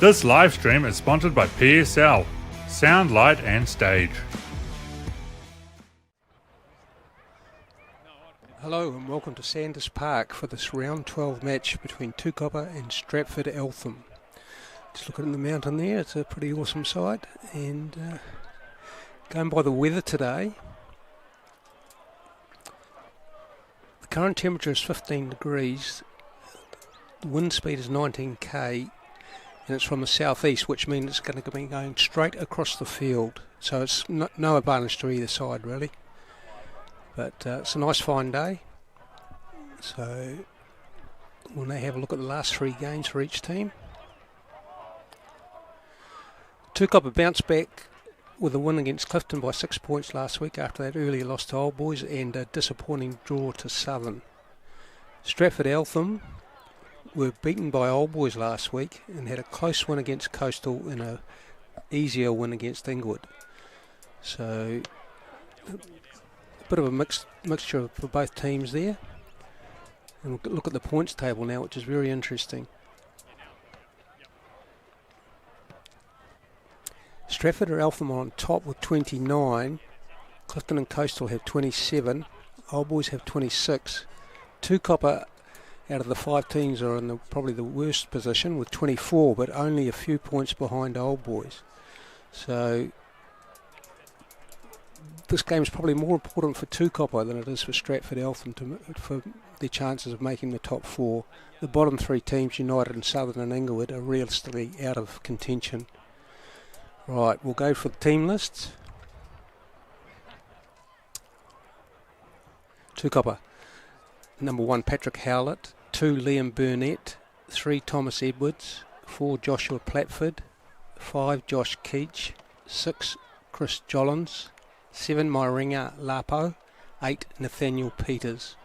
This live stream is sponsored by PSL, Sound, Light and Stage. Hello and welcome to Sanders Park for this round 12 match between Tukapa and Stratford Eltham. Just looking at the mountain there, it's a pretty awesome sight, and going by the weather today, the current temperature is 15 degrees, the wind speed is 19k, and it's from the southeast, which means it's going to be going straight across the field, so it's no advantage to either side really. But it's a nice fine day, so we'll now have a look at the last three games for each team. Tukapa bounced back with a win against Clifton by 6 points last week after that earlier loss to Old Boys and a disappointing draw to Southern. Stratford Eltham were beaten by Old Boys last week and had a close win against Coastal and a easier win against Inglewood. So a bit of a mixture for both teams there. And we'll look at the points table now, which is very interesting. Stratford or Eltham are on top with 29. Clifton and Coastal have 27. Old Boys have 26. Tukapa out of the five teams are in probably the worst position with 24, but only a few points behind Old Boys. So this game is probably more important for Tukapa than it is for Stratford Eltham for their chances of making the top four. The bottom three teams, United and Southern and Inglewood, are realistically out of contention. Right, we'll go for the team lists. Tukapa. Number 1, Patrick Howlett. 2, Liam Burnett. 3, Thomas Edwards. 4, Joshua Platford. 5, Josh Keach. 6, Chris Jollins. 7, Myringa Lapo. 8, Nathaniel Peters.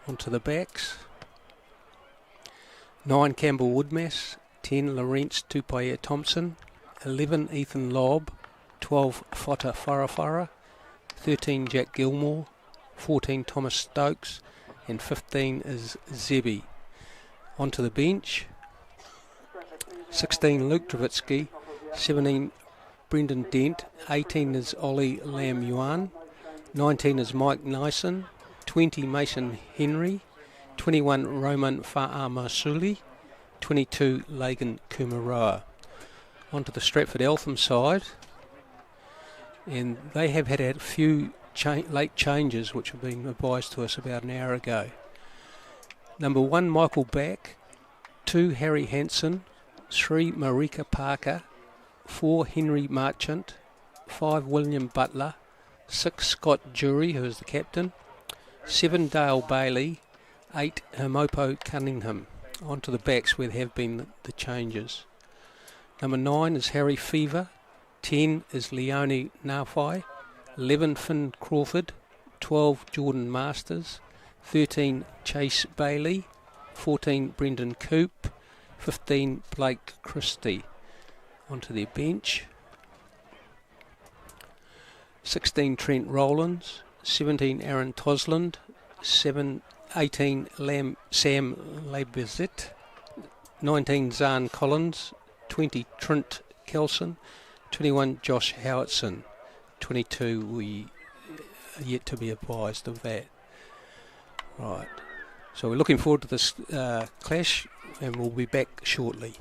On to the backs. 9, Campbell Woodmass. 10, Lawrence Tupaia Thompson. 11, Ethan Lobb. 12, Fota Farafara. 13, Jack Gilmore. 14, Thomas Stokes. And 15 is Zebi. Onto the bench. 16, Luke Dravitsky. 17, Brendan Dent. 18 is Ollie Lam Yuan. 19 is Mike Nyson. 20, Mason Henry. 21, Roman Fa'amasuli. 22, Lagan Kumaroa. Onto the Stratford Eltham side. And they have had a few late changes which have been advised to us about an hour ago. Number 1, Michael Back. 2, Harry Hansen. 3, Marika Parker. 4, Henry Marchant. 5, William Butler. 6, Scott Jury, who is the captain. 7, Dale Bailey. 8, Hermopo Cunningham. Onto the backs where there have been the changes. Number 9 is Harry Fever. 10 is Leone Nafai. 11, Finn Crawford. 12, Jordan Masters. 13, Chase Bailey. 14, Brendan Coop. 15, Blake Christie. Onto their bench. 16, Trent Rowlands. 17, Aaron Tosland. 18, Sam Labizet. 19, Zahn Collins. 20, Trent Kelson. 21, Josh Howardson. 22, we are yet to be advised of that. Right, so we're looking forward to this clash, and we'll be back shortly.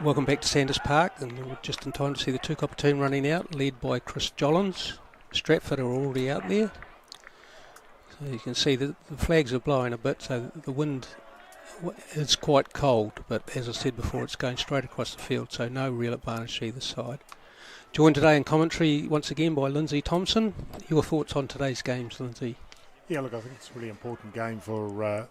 Welcome back to Sanders Park, and we're just in time to see the Tukapa team running out, led by Chris Jollins. Stratford are already out there. So you can see that the flags are blowing a bit, so the wind is quite cold, but as I said before, it's going straight across the field, so no real advantage to either side. Joined today in commentary once again by Lindsay Thompson. Your thoughts on today's games, Lindsay? Yeah, look, I think it's a really important game for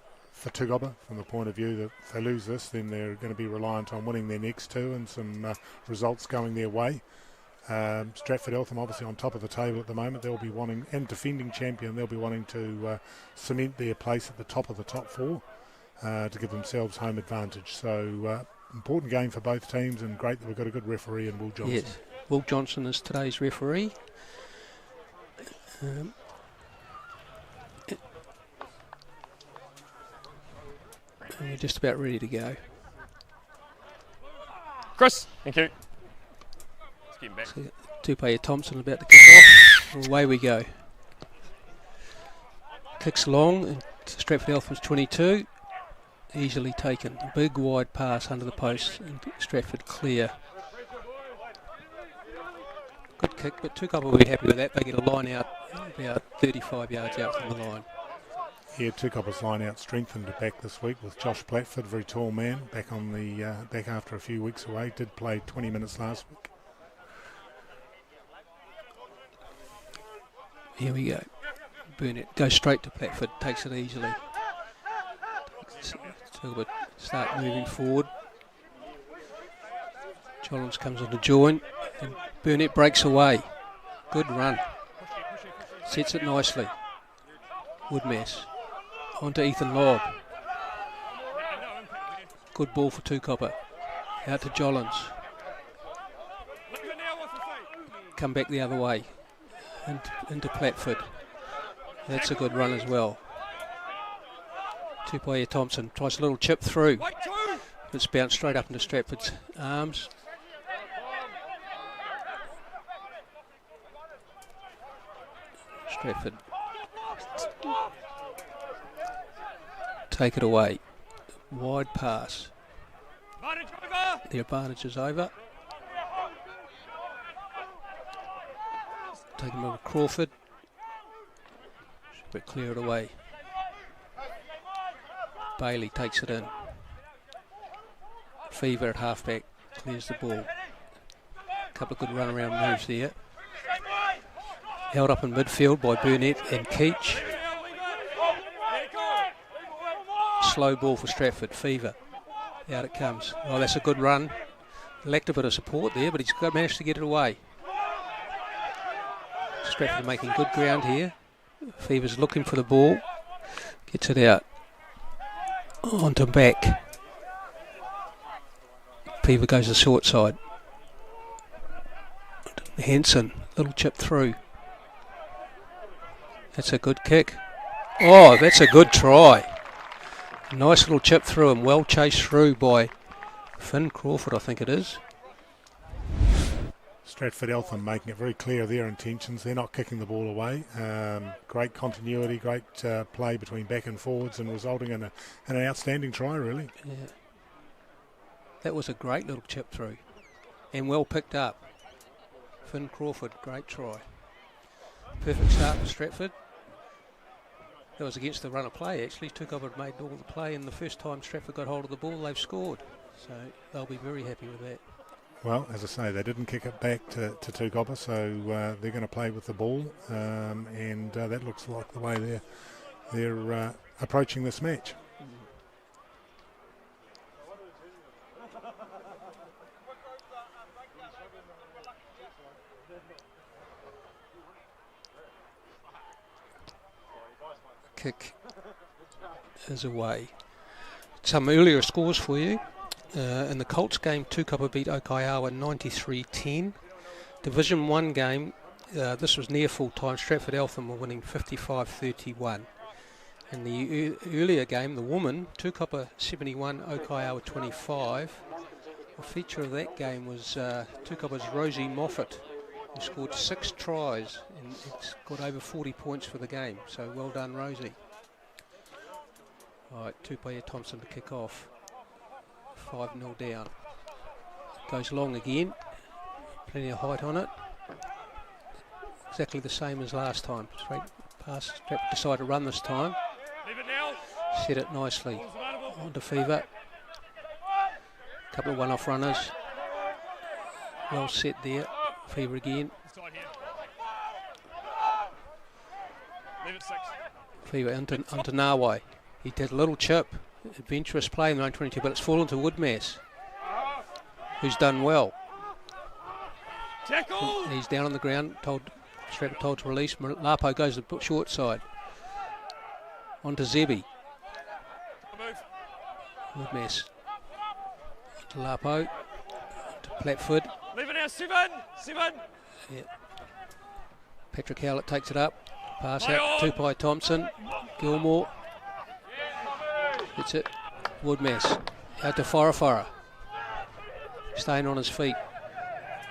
Tukapa from the point of view that if they lose this, then they're going to be reliant on winning their next two and some results going their way. Stratford Eltham obviously on top of the table at the moment. They'll be wanting, and defending champion, they'll be wanting to cement their place at the top of the top four to give themselves home advantage. So important game for both teams, and great that we've got a good referee in Will Johnson. Yes, Will Johnson is today's referee. And we're just about ready to go. Chris, thank you. Let's get him back. So, Tukapa Thompson about to kick off. Away we go. Kicks long, and Stratford Eltham's 22. Easily taken. A big wide pass under the post, and Stratford clear. Good kick, but Tukapa will be happy with that. They get a line out about 35 yards out from the line. Yeah, Tukapa's line out strengthened back this week with Josh Platford, very tall man, back on the back after a few weeks away. Did play 20 minutes last week. Here we go. Burnett goes straight to Platford, takes it easily. Tukapa start moving forward. Jollins comes on the join, and Burnett breaks away. Good run. Sets it nicely. Woodmass. Onto Ethan Lobb. Good ball for Tukapa. Out to Jollins. Come back the other way. Into Platford. That's a good run as well. Tukapa Thompson tries a little chip through. It's bounced straight up into Stratford's arms. Stratford take it away. Wide pass. The advantage is over. Take him over Crawford. But clear it away. Bailey takes it in. Fever at halfback clears the ball. A couple of good run around moves there. Held up in midfield by Burnett and Keach. Slow ball for Stratford. Fever. Out it comes. Oh, that's a good run. Lacked a bit of support there, but he's managed to get it away. Stratford making good ground here. Fever's looking for the ball. Gets it out. Onto back. Fever goes to the short side. Henson. Little chip through. That's a good kick. Oh, that's a good try. Nice little chip through and well chased through by Finn Crawford, I think it is. Stratford Eltham making it very clear of their intentions. They're not kicking the ball away. Great continuity, great play between back and forwards, and resulting in an outstanding try, really. Yeah. That was a great little chip through and well picked up. Finn Crawford, great try. Perfect start for Stratford. That was against the run of play, actually. Tukapa had made all the play, and the first time Stratford got hold of the ball, they've scored. So they'll be very happy with that. Well, as I say, they didn't kick it back to Tukapa, so they're going to play with the ball, and that looks like the way they're approaching this match. Kick is away. Some earlier scores for you. In the Colts game, Tukapa beat Okaiawa 93-10. Division 1 game, this was near full time. Stratford Eltham were winning 55-31. In the earlier game, the woman, Tukapa 71, Okaiawa 25. The feature of that game was Tukapa's Rosie Moffat, who scored 6 tries and it's got over 40 points for the game. So well done, Rosie. All right, Tukapa Thompson to kick off. 5-0 down. Goes long again. Plenty of height on it. Exactly the same as last time. Straight pass. Stratford decide to run this time. Leave it now. Set it nicely. Ball's available. On to Fever. Couple of one-off runners. Well set there. Fever again. Inside here. Leave it 6. Fever onto Nawai. He did a little chip. Adventurous play in the 22, but it's fallen to Woodmass, who's done well. Tackle! He's down on the ground. Stratford told to release. Lapo goes to the short side. On to Zebi. Move. Woodmass. To Lapo. To Platford. Leave it now, 7. 7. Yeah. Patrick Howlett takes it up. Pass out. Tupai Thompson. Gilmore. That's it. Woodmass. Out to Forafara. Staying on his feet.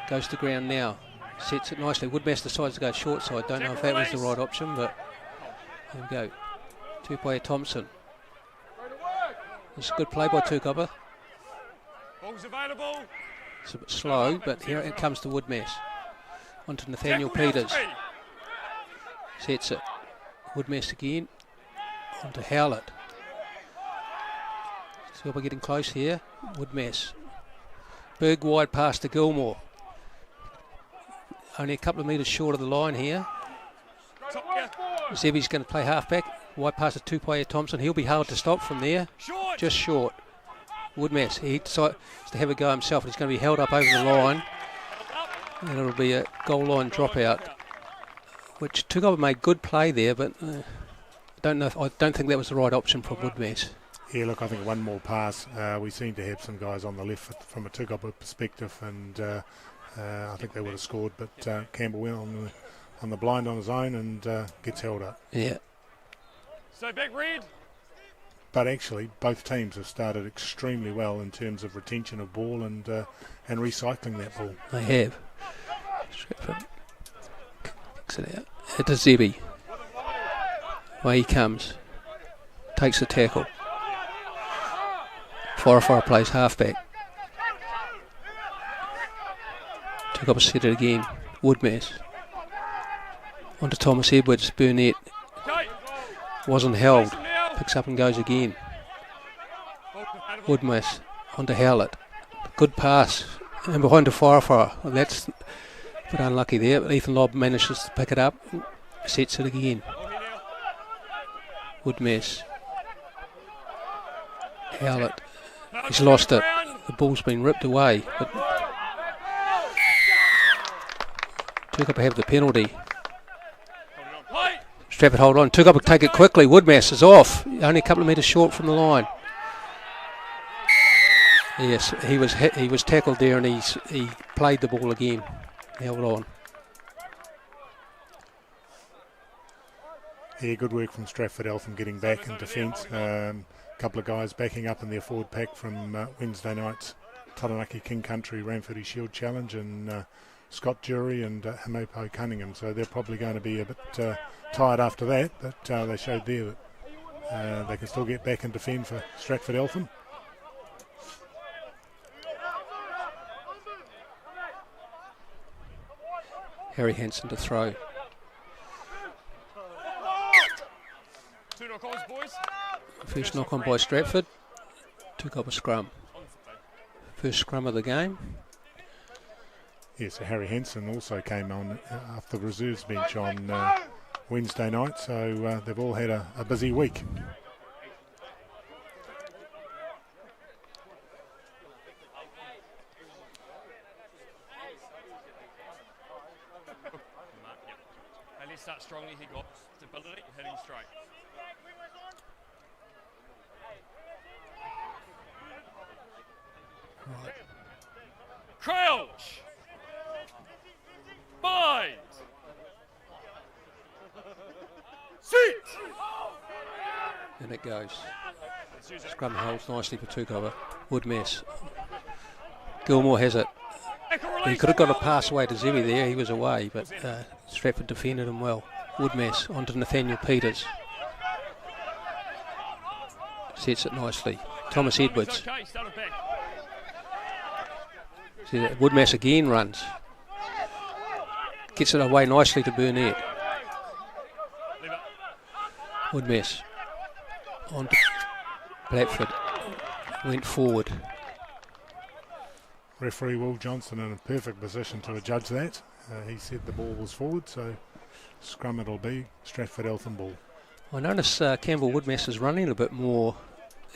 Goes to ground now. Sets it nicely. Woodmass decides to go short side. Don't know if that was the right option, but there we go. Tupai Thompson. It's a good play by Tukapa. Ball's available. It's a bit slow, but here it comes to Woodmass. On to Nathaniel Peters. Sets it. Woodmass again. On to Howlett. So we're getting close here. Woodmass. Berg wide pass to Gilmore. Only a couple of metres short of the line here. Zebi's going to play halfback. Wide pass to Tupai Thompson. He'll be hard to stop from there. Short. Just short. Woodmass. He decides to have a go himself. He's going to be held up over the line. And it'll be a goal line dropout. Which Tukapa made good play there, but I don't think that was the right option for Woodmass. Yeah, look, I think one more pass. We seem to have some guys on the left from a Tukapa perspective, and I think they would have scored, but Campbell went on the blind on his own and gets held up. Yeah. So back red. But actually, both teams have started extremely well in terms of retention of ball and recycling that ball. They have. Stratford kicks it out. Hit to Zebi. Away he comes. Takes the tackle. Forafara plays halfback. Tukapa set it again. Woodmass. On to Thomas Edwards. Burnett. Wasn't held. Picks up and goes again. Woodmass. On to Howlett. Good pass. And behind to Forafara. Well, that's a bit unlucky there. But Ethan Lobb manages to pick it up. Sets it again. Woodmass. Howlett. He's lost it. The ball's been ripped away. But Tukapa have the penalty. Stratford hold on. Tukapa take it quickly. Woodmass is off. Only a couple of metres short from the line. Yes, he was tackled there, and he played the ball again. Held on. Yeah, good work from Stratford Eltham getting back in defence. A couple of guys backing up in their forward pack from Wednesday night's Taranaki King Country Ranfurly Shield Challenge, and Scott Jury and Hamopo Cunningham. So they're probably going to be a bit tired after that, but they showed there that they can still get back and defend for Stratford Eltham. Harry Hansen to throw. 2 knock-ons, boys. First knock on by Stratford. Tukapa scrum. First scrum of the game. Yeah, so Harry Hansen also came on off the reserves bench on Wednesday night, so they've all had a busy week. Let's start strongly. He got stability, hitting straight. Right. Crouch. Bind. Seat. And it goes. Scrum holds nicely for Tukapa. Woodmass. Gilmore has it. He could have got a pass away to Zebi there. He was away, but Stratford defended him well. Woodmass onto Nathaniel Peters. Sets it nicely. Thomas Edwards. See that Woodmass again runs. Gets it away nicely to Burnett. Woodmass on to Platford. Went forward. Referee Will Johnson in a perfect position to judge that. He said the ball was forward, so scrum it'll be. Stratford Eltham ball. I notice Campbell Woodmass is running a bit more.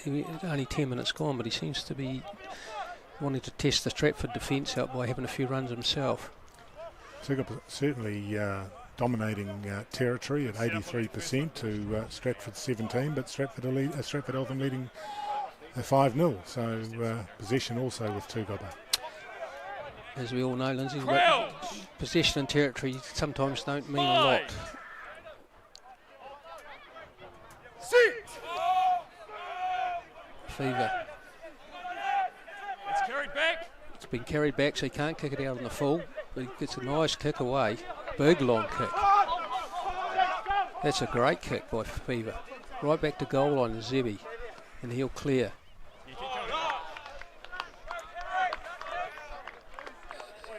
Only 10 minutes gone, but he seems to be wanting to test the Stratford defence out by having a few runs himself. Certainly dominating territory at 83% to Stratford 17, but Stratford Eltham leading 5-0. So possession also with Tukapa. As we all know, Lindsay, possession and territory sometimes don't mean a lot. Fever. It's carried back. It's been carried back, so he can't kick it out on the full, but he gets a nice kick away. Big long kick. That's a great kick by Fever. Right back to goal line, Zebby, and he'll clear.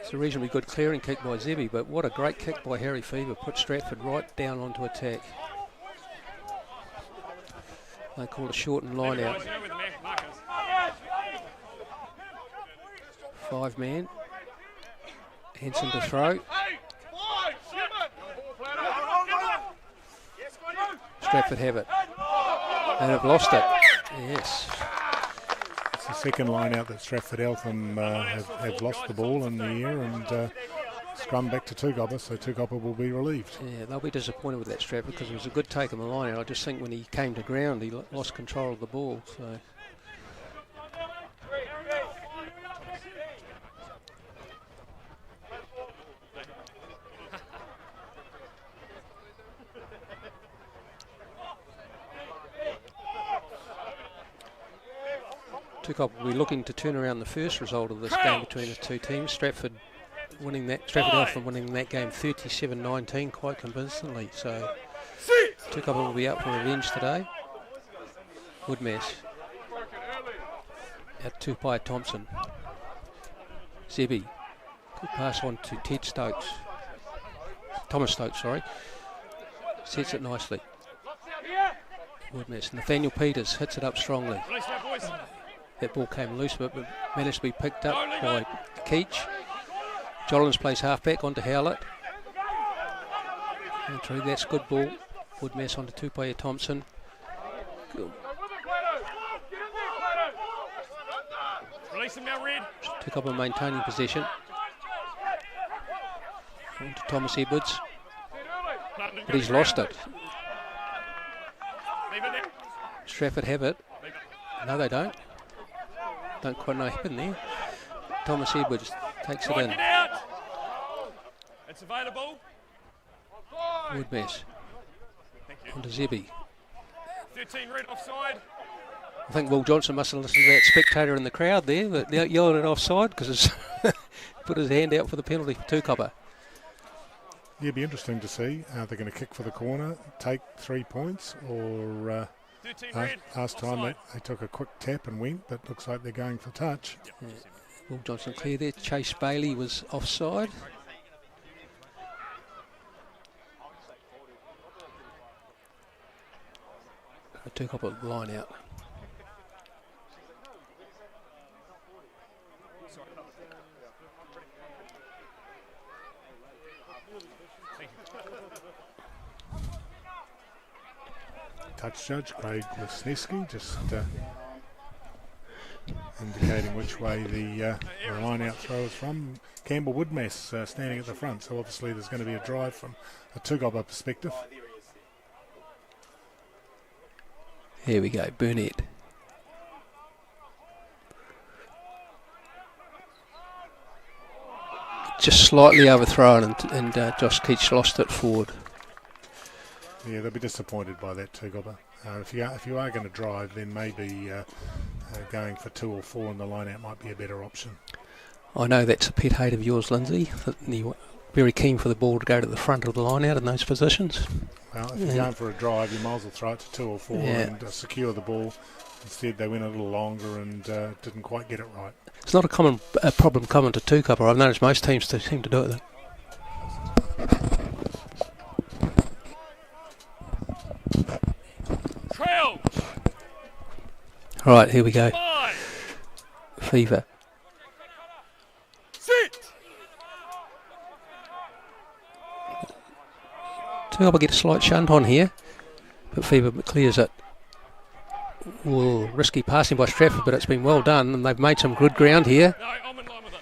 It's a reasonably good clearing kick by Zebby, but what a great kick by Harry Fever. Put Stratford right down onto attack. They call a shortened line out. 5-man. Henson to throw. Stratford have it. And have lost it. Yes. It's the second line out that Stratford Eltham have lost the ball in the air and scrum back to Tukapa, so Tukapa will be relieved. Yeah, they'll be disappointed with that Stratford because it was a good take on the line out. I just think when he came to ground he lost control of the ball. So. Tukapa will be looking to turn around the first result of this game between the two teams. Stratford Eltham winning that game 37-19 quite convincingly. So Tukapa will be out for revenge today. Woodmass. Out to by Thompson. Zebby. Good pass on to Ted Stokes. Thomas Stokes, sorry. Sets it nicely. Woodmass. Nathaniel Peters hits it up strongly. That ball came loose, but managed to be picked up by Keach. Jollins plays halfback onto Howlett. And through, that's good ball. Woodmass onto Tupaya Thompson. Good. Release him now, Red. Took up and maintaining possession. On to Thomas Edwards. But he's lost it. Stratford have it. No, they don't. Don't quite know what happened there. Thomas Edwards takes it in. It's available. Woodmass. Onto Zebby. 13 red offside. I think Will Johnson must have listened to that spectator in the crowd there that yelled at offside because it's put his hand out for the penalty for Tukapa. Yeah, it'd be interesting to see. Are they going to kick for the corner, take 3 points, or last time they took a quick tap and went, but looks like they're going for touch. Yeah. Will Johnson clear there. Chase Bailey was offside. Tukapa line out. Touch judge Craig Lesneski just indicating which way the line out throw is from. Campbell Woodmass standing at the front, so obviously there's going to be a drive from a Tukapa perspective. Here we go, Burnett. Just slightly overthrown and Josh Keach lost it forward. Yeah, they'll be disappointed by that Tukapa. If you are going to drive, then maybe going for 2 or 4 in the line out might be a better option. I know that's a pet hate of yours, Lindsay. That you're very keen for the ball to go to the front of the line out in those positions. Well, if you're going for a drive, you might as well throw it to 2 or 4 and secure the ball. Instead, they went a little longer and didn't quite get it right. It's not a problem common to Tukapa. I've noticed most teams seem to do it. Trail. All right, here we go. 5. Fever. Sit. Tukapa get a slight shunt on here, but Fever clears it. Well, risky passing by Stratford, but it's been well done, and they've made some good ground here. No, I'm in line with it.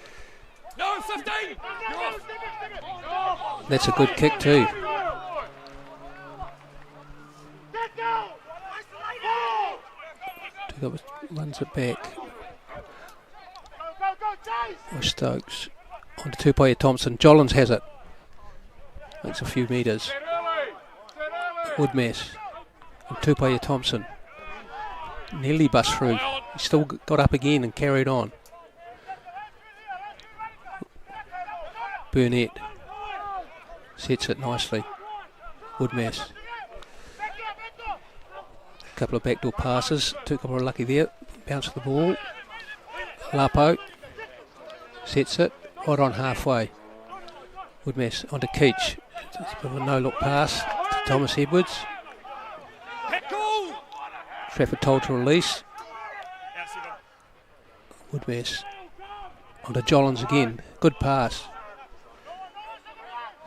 No, 15. You're off. That's a good kick too. Tukapa runs it back. With Stokes. On to Tupoia Thompson. Jollins has it. Makes a few metres. Woodmess. And Tupoia Thompson. Nearly bust through. He still got up again and carried on. Burnett sets it nicely. Woodmess. A couple of backdoor passes. Tukapa are lucky there. Bounce the ball. Lapo sets it right on halfway. Woodmess onto Keach. It's a bit of a no-look pass to Thomas Edwards. Stratford told to release. Woodmess onto Jollins again. Good pass.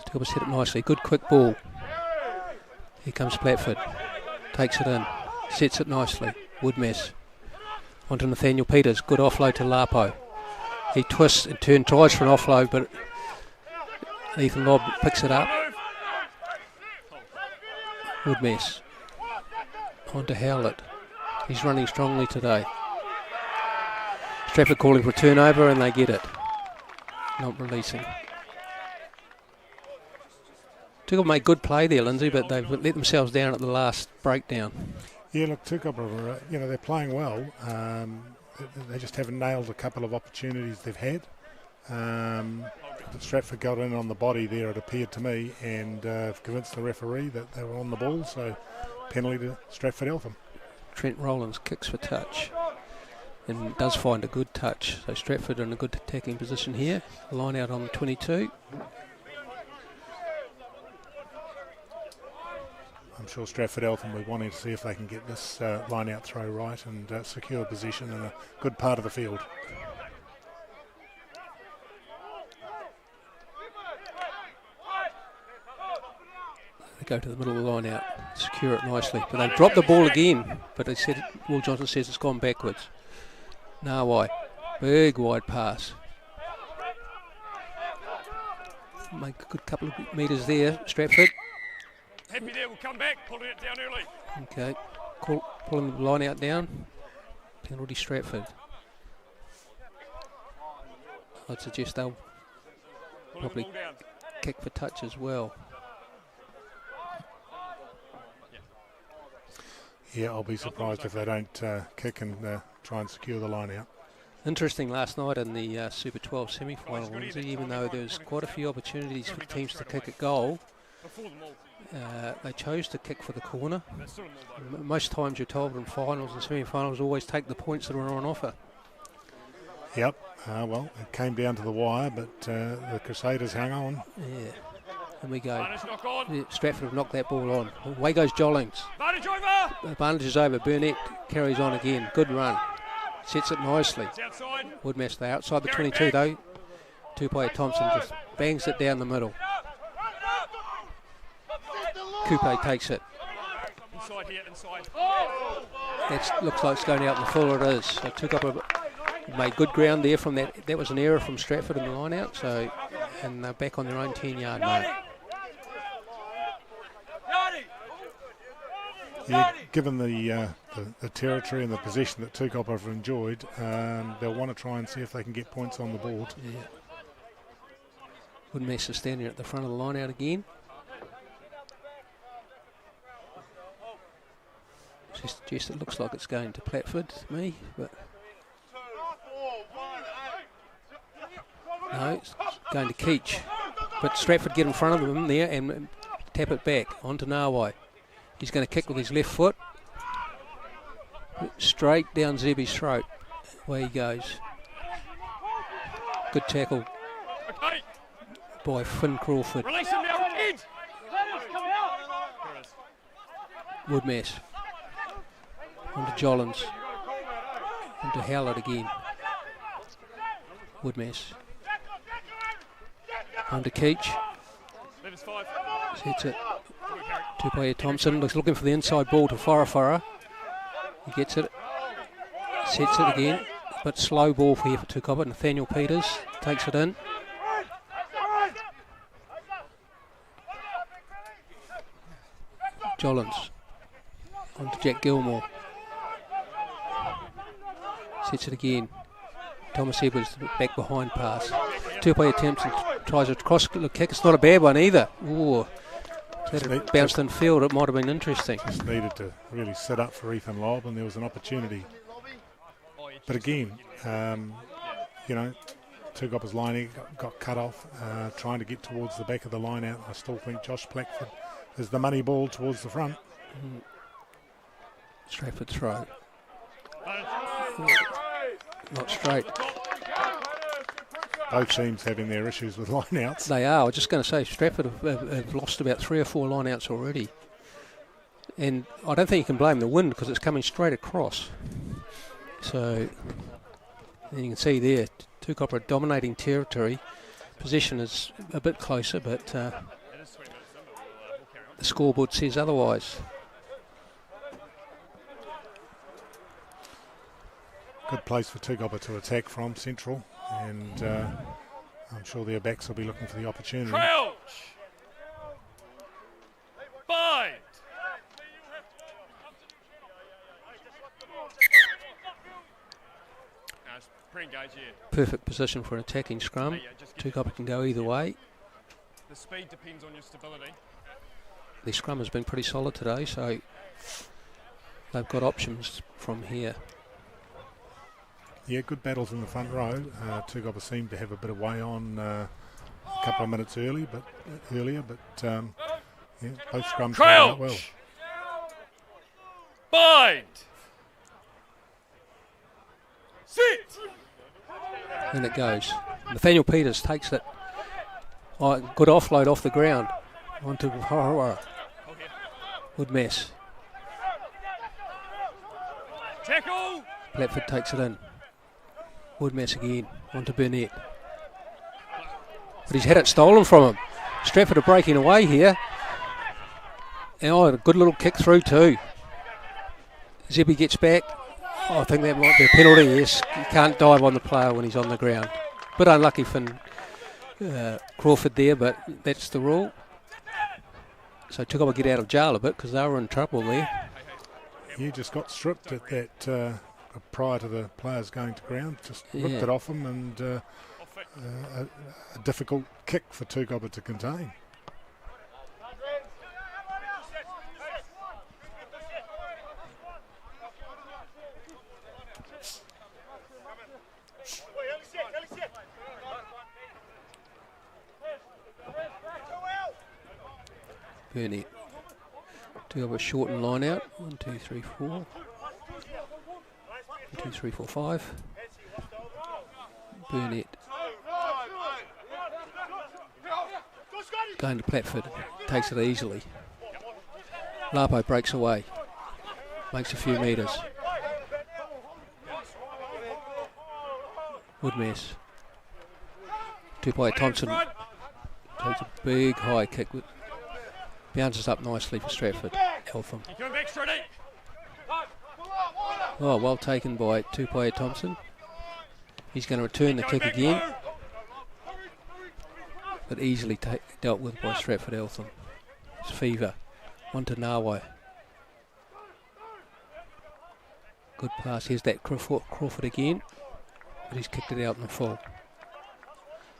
Tukapa set it nicely. Good quick ball. Here comes Platford. Takes it in. Sets it nicely. Woodmess onto Nathaniel Peters. Good offload to Lapo. He twists and tries for an offload, but Ethan Lobb picks it up. Woodmess onto Howlett. He's running strongly today. Stratford calling for a turnover, and they get it. Not releasing. Tukapa made good play there, Lindsay, but they've let themselves down at the last breakdown. Yeah, look, Tukapa, they're playing well. They just haven't nailed a couple of opportunities they've had. Stratford got in on the body there, it appeared to me, and convinced the referee that they were on the ball, so penalty to Stratford Eltham. Trent Rowlands kicks for touch and does find a good touch. So Stratford in a good attacking position here. Line out on the 22. I'm sure Stratford Eltham will be wanting to see if they can get this line out throw right and secure position in a good part of the field. They go to the middle of the line out, secure it nicely. But they've dropped the ball again. But they said, Will Johnson says it's gone backwards. Nawai, big wide pass. Make a good couple of metres there, Stratford. Happy there, we'll come back, pulling it down early. Okay, pulling the line out down. Penalty Stratford. I'd suggest they'll probably kick for touch as well. Yeah, I'll be surprised if they don't kick and try and secure the line out. Interesting last night in the Super 12 semi-final, even though there was quite a few opportunities for teams to kick at goal, they chose to kick for the corner. Most times you're told in finals and semi-finals always take the points that are on offer. Yep, well, it came down to the wire, but the Crusaders hung on. Yeah, and we go. Yeah, Stratford have knocked that ball on. Away goes Jollings. Advantage over! Advantage is over. Burnett carries on again. Good run. Sets it nicely. Woodmess, they outside the 22 though. Tupoia Thompson just bangs it down the middle. Coupe takes it. Inside here, inside. That looks like it's going out in the full. It is. So Tukapa made good ground there from that. That was an error from Stratford in the line out. So, and they're back on their own 10-yard mark. Yeah, given the territory and the possession that Tukapa have enjoyed, they'll want to try and see if they can get points on the board. Yeah. Woodmess is standing at the front of the line out again. Just it looks like it's going to Platford to me, but no, it's going to Keach. But Stratford get in front of them there and tap it back onto Nawai. He's going to kick with his left foot straight down Zebi's throat. Away he goes. Good tackle Okay. by Finn Crawford. Release him now, kid. Woodmass. Onto Jollins. Onto Howlett again. Woodmass. Onto Keach. Leave us 5. Sets it. Tukapa Thompson looking for the inside ball to Farafara. He gets it. Sets it again. But slow ball here for Tukapa. Nathaniel Peters takes it in. Jollins. Onto Jack Gilmore. Sets it again. Thomas Edwards back behind pass. Tukapa attempts and tries a cross kick. It's not a bad one either. Ooh. If that had bounced in field, it might have been interesting. Just needed to really sit up for Ethan Lobb, and there was an opportunity. But again, Tukapa's line got cut off, trying to get towards the back of the line out. I still think Josh Blackford is the money ball towards the front. Stratford throw. Not straight. Both teams having their issues with lineouts. They are. I was just going to say, Stratford have lost about 3 or 4 lineouts already. And I don't think you can blame the wind because it's coming straight across. So, and you can see there, Tukapa dominating territory. Position is a bit closer, but the scoreboard says otherwise. Good place for Tukapa to attack from, central. And I'm sure their backs will be looking for the opportunity. Crouch. Bind. Pre-engage here. Perfect position for an attacking scrum. Tukapa can go either way. The speed depends on your stability. The scrum has been pretty solid today, so they've got options from here. Yeah, good battles in the front row. Tukapa seemed to have a bit of way on a couple of minutes earlier, but both scrums came out well. Bind. Sit. And it goes. Nathaniel Peters takes it. Oh, good offload off the ground. Onto Harawara. Woodmass. Tackle. Blackford takes it in. Woodmass again. Onto Burnett. But he's had it stolen from him. Stratford are breaking away here. And a good little kick through too. Zebby gets back. Oh, I think that might be a penalty, yes. You can't dive on the player when he's on the ground. Bit unlucky for Crawford there, but that's the rule. So Tukapa get out of jail a bit because they were in trouble there. You just got stripped at that prior to the players going to ground. Just ripped it off him, and a difficult kick for Tukapa to contain. Burnett. Tukapa shorten line out. 1, 2, 3, 4. 1, 2, 3, 4, 5. Burnett. Going to Platford. Takes it easily. Lapo breaks away. Makes a few metres. Woodmass. Tukapa Thompson takes a big high kick. Bounces up nicely for Stratford. Eltham. Oh, well taken by Tukapa Thompson. He's going to return the kick again. But easily dealt with by Stratford Eltham. It's Fever. On to Nawai. Good pass. Here's that Crawford again. But he's kicked it out in the full.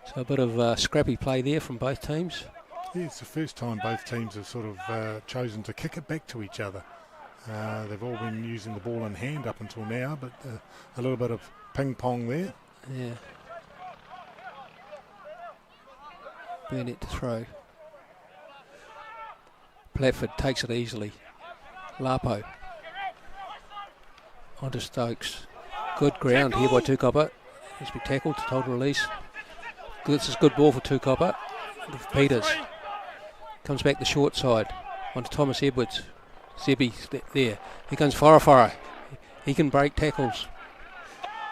So a bit of scrappy play there from both teams. Yeah, it's the first time both teams have sort of chosen to kick it back to each other. They've all been using the ball in hand up until now, but a little bit of ping-pong there. Yeah. Burnett to throw. Platford takes it easily. Lapo. Onto Stokes. Good ground here by Tukapa. He's been tackled to hold release. This is good ball for Tukapa. Peters comes back the short side onto Thomas Edwards. Zebby there. Here comes Farafara. He can break tackles.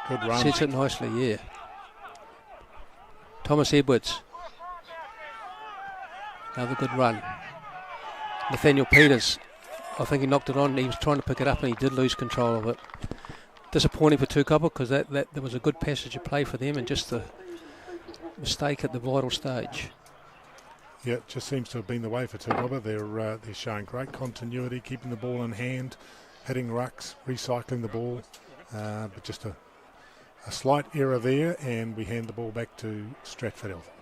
Good run. Sets it nicely, yeah. Thomas Edwards. Another good run. Nathaniel Peters. I think he knocked it on. He was trying to pick it up and he did lose control of it. Disappointing for Tukapa because that there was a good passage of play for them and just the mistake at the vital stage. Yeah, it just seems to have been the way for Tukapa. They're showing great continuity, keeping the ball in hand, hitting rucks, recycling the ball, but just a slight error there, and we hand the ball back to Stratford Eltham.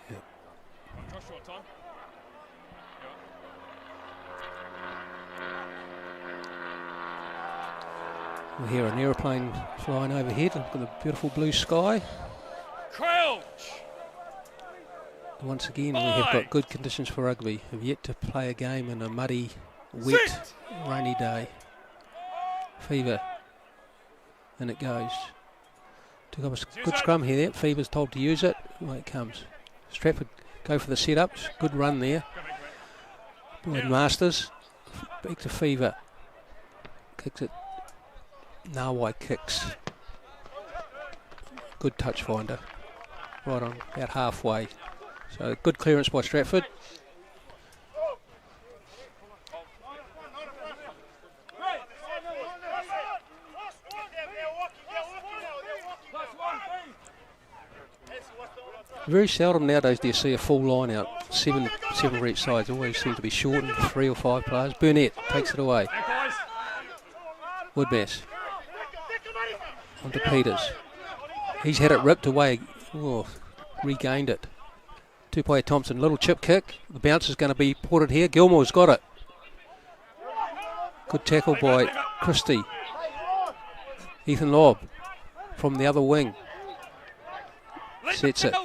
Yeah. We hear an aeroplane flying overhead. Look at the beautiful blue sky. Crouch! Once again, we have got good conditions for rugby. Have yet to play a game in a muddy, wet, rainy day. Fever. And it goes. Took up a good scrum here. Fever's told to use it. Away it comes. Stratford go for the setups. Good run there. Boyd Masters. Back to Fever. Kicks it. Nawai kicks. Good touch finder. Right on about halfway. So good clearance by Stratford. Very seldom nowadays do you see a full line out. Seven for each side. It always seems to be shortened. 3 or 5 players. Burnett takes it away. Woodmass. Onto Peters. He's had it ripped away. Oh, regained it. Tupai Thompson, little chip kick. The bounce is going to be ported here. Gilmore's got it. Good tackle by Christie. Ethan Lobb from the other wing. Sets it.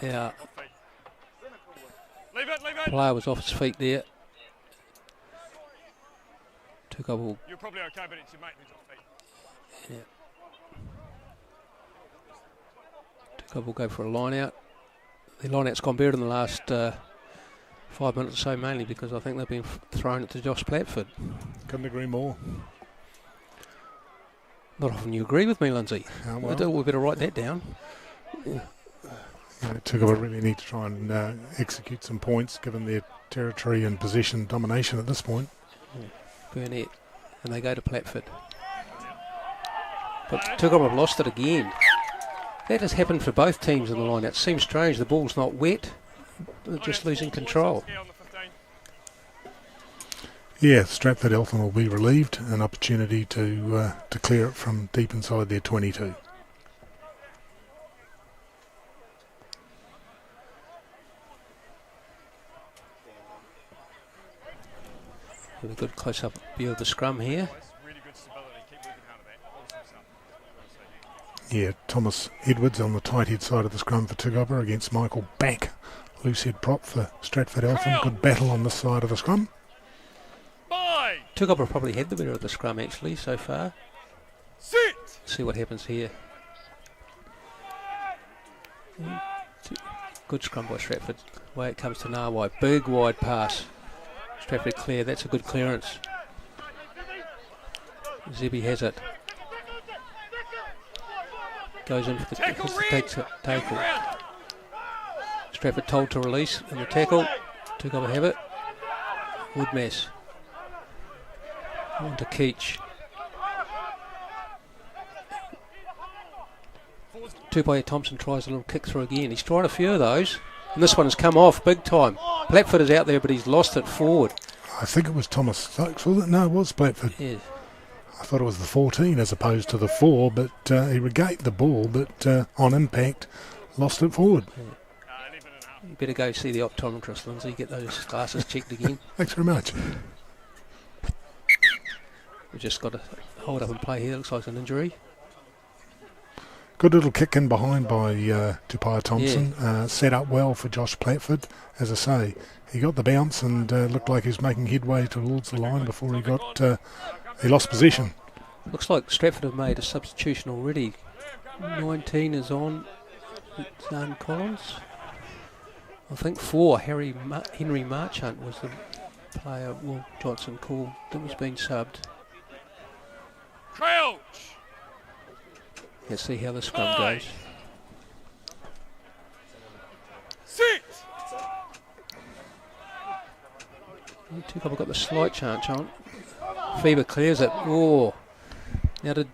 Yeah. Player was off his feet there. Took up all. You're probably okay, but it's your mate who's off feet. Yeah. We'll go for a line out. The line out's gone better in the last 5 minutes or so, mainly because I think they've been thrown it to Josh Platford. Couldn't agree more. Not often you agree with me, Lindsay. We better write that down. Tukapa really need to try and execute some points given their territory and position domination at this point. Yeah. Burnett, and they go to Platford. But Tukapa have lost it again. That has happened for both teams in the line. It seems strange. The ball's not wet. They're just losing control. Yeah, Stratford Eltham will be relieved. An opportunity to clear it from deep inside their 22. Have a good close-up view of the scrum here. Yeah, Thomas Edwards on the tight head side of the scrum for Tukapa against Michael Back. Loose head prop for Stratford Eltham. Good battle on this side of the scrum. Tukapa probably had the better of the scrum actually so far. Sit. See what happens here. Good scrum by Stratford. Way it comes to Nawai. Big wide pass. Stratford clear. That's a good clearance. Zebby has it. Goes in for the tackle. Stratford told to release in the tackle. Tukapa have it. Woodmass. On to Keach. Tupai Thompson tries a little kick through again. He's tried a few of those. And this one has come off big time. Platford is out there, but he's lost it forward. I think it was Thomas Stokes, was it? No, it was Platford. Yeah. I thought it was the 14 as opposed to the 4, but he regained the ball, but on impact, lost it forward. Yeah. You better go see the optometrist, Lindsay, get those glasses checked again. Thanks very much. We've just got to hold up and play here. Looks like an injury. Good little kick in behind by Tupai Thompson. Yeah. Set up well for Josh Platford. As I say, he got the bounce and looked like he was making headway towards the line before he lost possession. Looks like Stratford have made a substitution already. 19 is on. It's Collins. I think 4, Henry Marchant was the player Will Johnson called that was being subbed. Crouch. Let's see how the scrum goes. Sit. Tukapa got the slight chance on. Fever clears it. Oh. Now did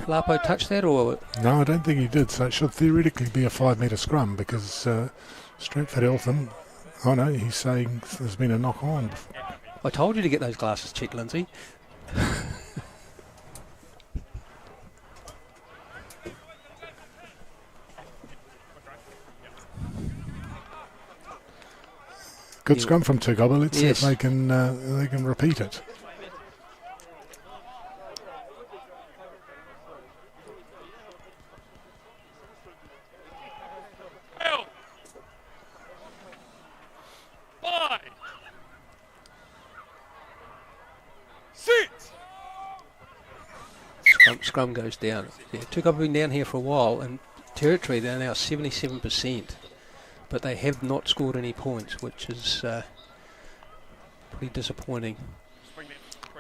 Lapo touch that or? No, I don't think he did. So it should theoretically be a 5 metre scrum because Stratford Eltham. Oh no, he's saying there's been a knock on. I told you to get those glasses checked, Lindsay. Good scrum from Tukapa. Let's see if Yes. they can repeat it. Out. 5. Sit. Scrum goes down. Yeah, Tukapa have been down here for a while, and territory they're now 77%, but they have not scored any points, which is pretty disappointing.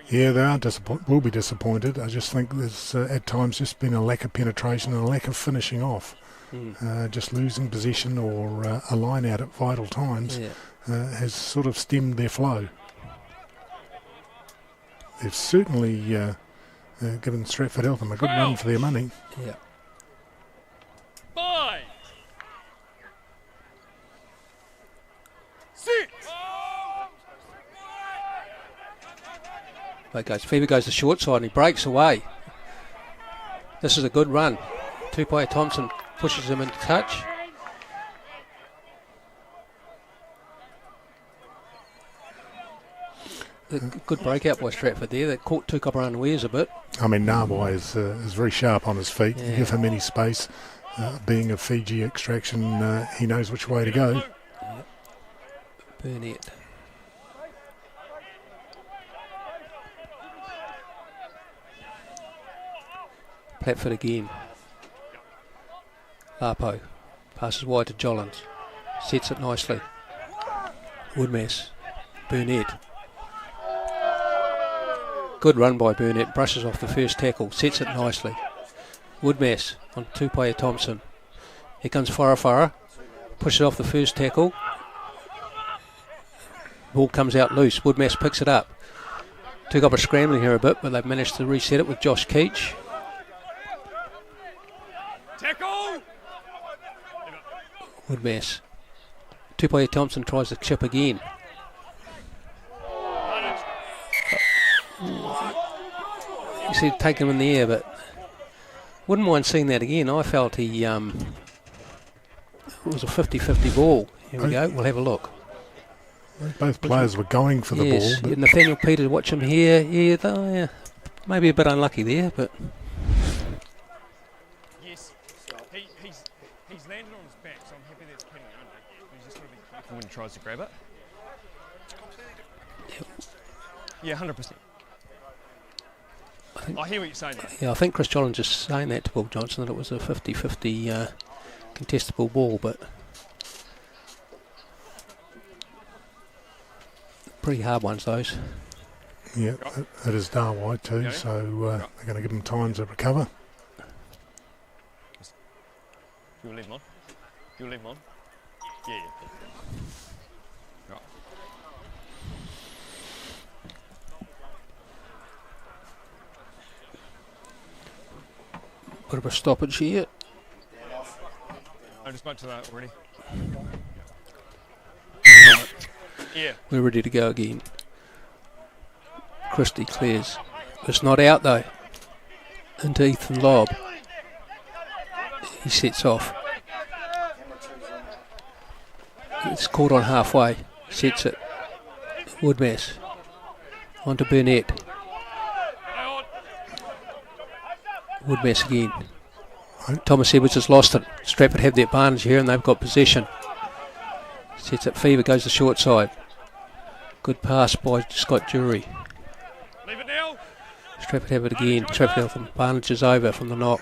Yeah, they are will be disappointed. I just think there's at times just been a lack of penetration and a lack of finishing off. Just losing possession or a line out at vital times has sort of stemmed their flow. They've certainly given Stratford Eltham a good run for their money. Yeah. 5. Sit. Fever goes the short side and he breaks away. This is a good run. Two-player Thompson pushes him into touch. Good breakout by Stratford there. That caught Tukapa unawares a bit. I mean, Narwai is very sharp on his feet. Yeah. You give him any space. Being of Fiji extraction, he knows which way to go. Burnett. Platford again. Lapo passes wide to Jollins. Sets it nicely. Woodmass. Burnett. Good run by Burnett. Brushes off the first tackle. Sets it nicely. Woodmass on two-player Thompson. Here comes Farah. Pushes off the first tackle. Ball comes out loose. Woodmass picks it up. Tukapa scrambling here a bit, but they've managed to reset it with Josh Keach. Tackle. Woodmass. Two-player Thompson tries to chip again. You see, take him in the air, but wouldn't mind seeing that again. I felt he it was a 50-50 ball. Here we go. We'll have a look. Both players were going for the ball. But Nathaniel Peters, watch him here. Yeah, maybe a bit unlucky there, but Yes. He's landed on his back, so I'm happy that's penny under. He's just got to be careful when he tries to grab it. Yeah, 100%. I hear what you're saying. yeah, I think Chris Jollins just saying that to Will Johnson that it was a 50-50 contestable ball, but pretty hard ones those. yeah, it is Darwai too, so they're going to give him time to recover. You'll leave him on. You'll leave him on. Yeah. Right. Bit of a stoppage here. I just spoke to that already. Yeah. We're ready to go again. Christie clears. It's not out though. Into Ethan Lobb. He sets off. It's caught on halfway. Sets it. Woodmass. On to Burnett. Woodmass again. Thomas Edwards has lost it. Stratford have the advantage here and they've got possession. Sets it. Fever goes the short side. Good pass by Scott Jury. Leave it now. Stratford have it again. Stratford Eltham. Barnage is over from the knock.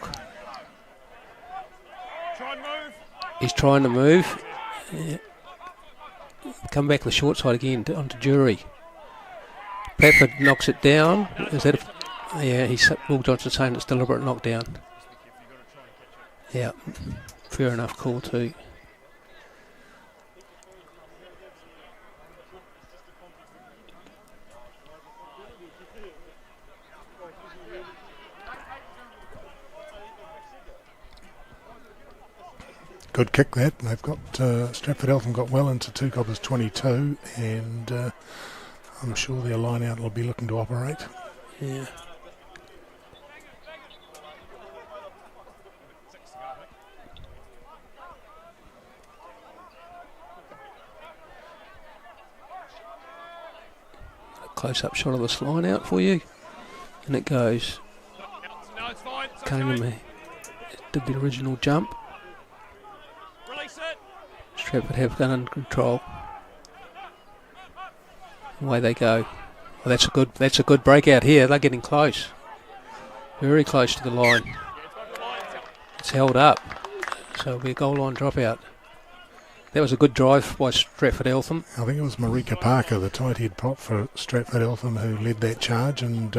Try and move. He's trying to move. Yeah. Come back the short side again onto Jury. Bradford knocks it down. Is that Will Johnson saying it's deliberate knockdown. Yeah, fair enough call too. Good kick that. They've got Stratford Eltham got well into Tukapa's 22, and I'm sure their line out will be looking to operate. Yeah. A close-up shot of this line out for you, and it goes. No, it's fine. Cunningham did the original jump. Release it. Stratford have gun under control. Away they go. Well, that's a good breakout here. They're getting close. Very close to the line. It's held up. So it'll be a goal line dropout. That was a good drive by Stratford Eltham. I think it was Marika Parker, the tight head prop for Stratford Eltham, who led that charge, and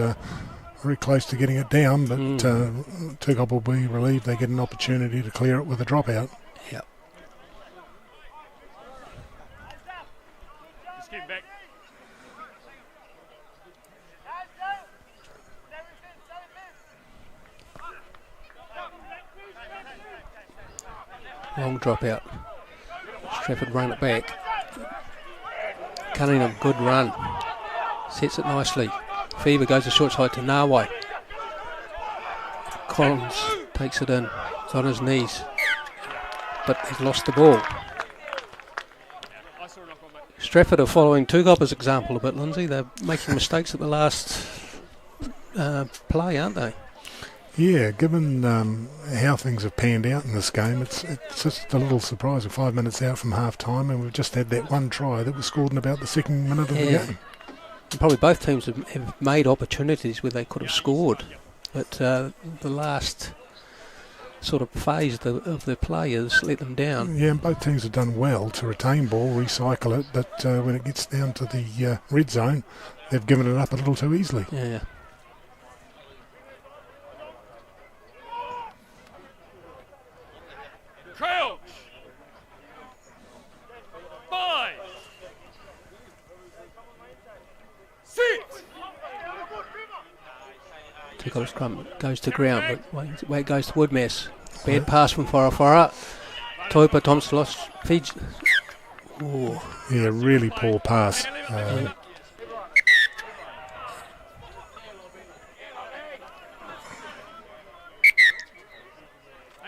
very close to getting it down, but Tukapa will be relieved they get an opportunity to clear it with a dropout. Yep. Just get back. Long dropout. Stratford run it back. Cunningham, good run. Sets it nicely. Fever goes to short side to Narway. Collins takes it in. He's on his knees. But he's lost the ball. Stratford are following Tukapa's example a bit, Lindsay. They're making mistakes at the last play, aren't they? Yeah, given how things have panned out in this game, it's just a little surprising. 5 minutes out from half time, and we've just had that one try that was scored in about the second minute of the game. And probably both teams have made opportunities where they could have scored, but the last sort of phase of the players let them down. Yeah, and both teams have done well to retain ball, recycle it, but when it gets down to the red zone, they've given it up a little too easily. Yeah. Crouch. 5. 6. Tukapa's scrum goes to ground, but where it goes to Woodmass. Bad pass from Farafara. Toipa Thompson lost. Fiji. Ooh. Yeah, really poor pass. Hey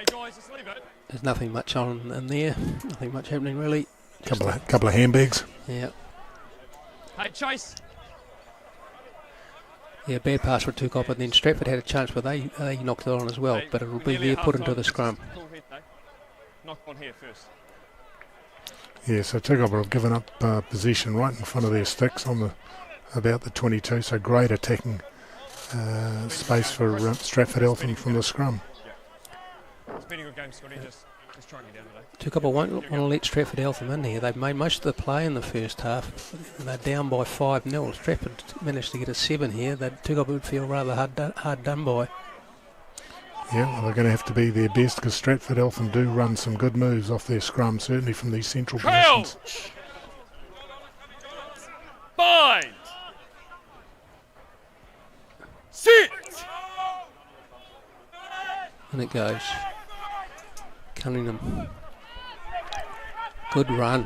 guys, just leave it. There's nothing much on in there. Nothing much happening really. Couple of handbags. Yeah. Hey, Chase. Yeah, bad pass for Tukapa. Then Stratford had a chance, but they knocked it on as well. But it'll be there put into the scrum. Cool hit, though. Knock on here first. Yeah, so Tukapa have given up possession right in front of their sticks on about the 22. So great attacking space for Stratford Eltham from the scrum. It's been a good game, Scotty. Just trying to get down today. Tukapa won't want to let Stratford Eltham in here. They've made most of the play in the first half. And they're down by 5-0. Stratford managed to get a 7 here. Tukapa would feel rather hard done by. Yeah, well, they're going to have to be their best because Stratford Eltham do run some good moves off their scrum, certainly from these central positions. 5. 6. And it goes. Cunningham. Good run.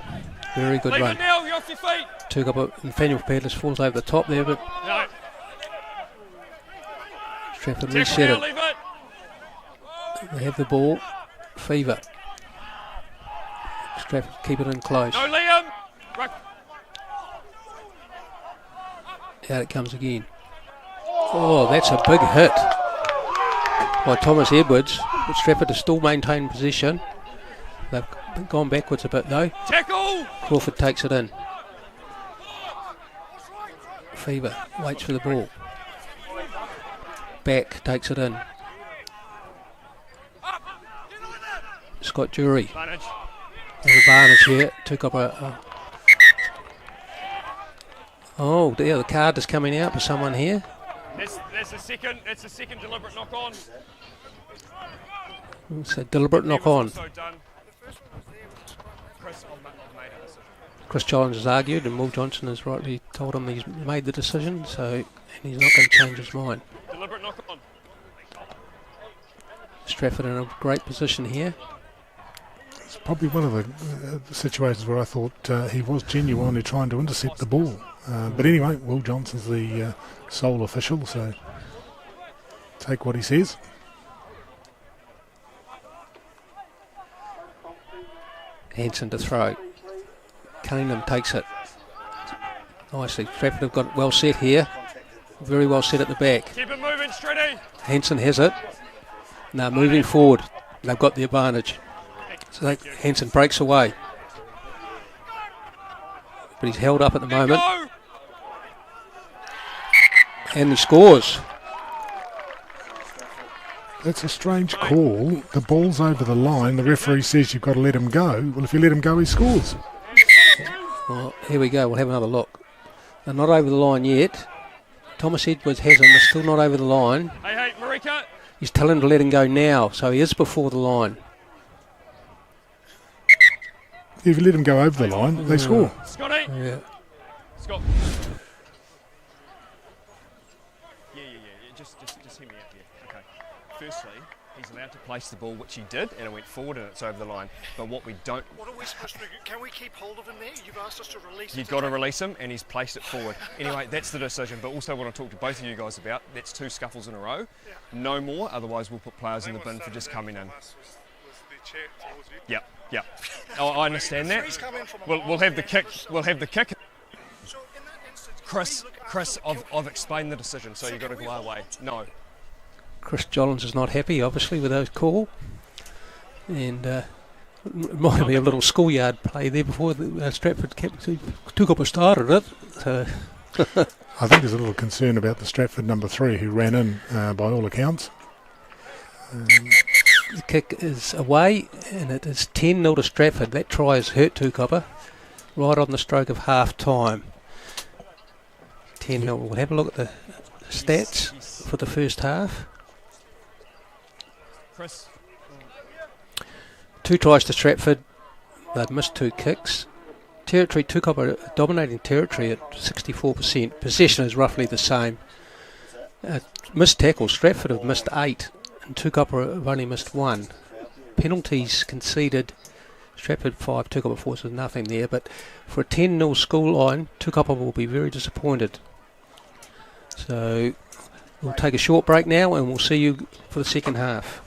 Very good Leave run. it now, you're off your feet. Tukapa, Nathaniel Peerless falls over the top there, but No. Stratford Tackle reset now, it. leave it. They have the ball. Fever. Stratford keep it in close. No, Liam. Ruck. Out it comes again. Oh, that's a big hit by Thomas Edwards. But Stratford has still maintained position. They've gone backwards a bit though. Tackle. Crawford takes it in. Fever waits for the ball. back takes it in. Scott Jury. Advantage. There's advantage here. Tukapa. Oh, yeah, the card is coming out for someone here. That's a second deliberate knock on. It's a deliberate knock on. Chris Jollins has argued, and Will Johnson has rightly told him he's made the decision, so and he's not going to change his mind. Deliberate knock on. Stratford in a great position here. It's probably one of the situations where I thought he was genuinely trying to intercept the ball. But anyway, Will Johnson's the sole official, so take what he says. Hanson to throw. Cunningham takes it. Nicely. Stratford have got it well set here. Very well set at the back. Keep it moving, Stratty. Hanson has it. Now moving forward. They've got the advantage. So Hanson breaks away. But he's held up at the moment. And he scores. That's a strange call. The ball's over the line. The referee says you've got to let him go. Well, if you let him go, he scores. Well, here we go. We'll have another look. They're not over the line yet. Thomas Edwards has him. They're still not over the line. Hey, Marika. He's telling him to let him go now, so he is before the line. If you let him go over the line, they score. Scotty. Yeah. Scott. Yeah. Just hear me out here. Okay. Firstly, he's allowed to place the ball, which he did, and it went forward and it's over the line. But what we don't... What are we supposed to do? Can we keep hold of him there? You've asked us to release him. You've got to release him, and he's placed it forward. Anyway, that's the decision. But also what I talked to both of you guys about, that's 2 scuffles in a row. Yeah. No more, otherwise we'll put players in the bin for just coming in. Yep. Oh, I understand that. We'll have the kick. We'll have the kick. So in that instance, Chris, I've explained the decision, so you've got to go away. No. Chris Jollins is not happy, obviously, with those call. And it might be a little schoolyard play there before Stratford took up and started it. So I think there's a little concern about the Stratford number 3 who ran in by all accounts. the kick is away, and it is 10-0 to Stratford. That try has hurt Tukapa right on the stroke of half time. 10-0. We'll have a look at the stats for the first half. Chris. 2 tries to Stratford. They've missed 2 kicks. Territory, Tukapa dominating territory at 64%. Possession is roughly the same. Missed tackles, Stratford have missed 8 and Tukapa have only missed 1. Penalties conceded, Stratford 5, Tukapa 4, so nothing there. But for a 10-0 scoreline, Tukapa will be very disappointed. So we'll take a short break now and we'll see you for the second half.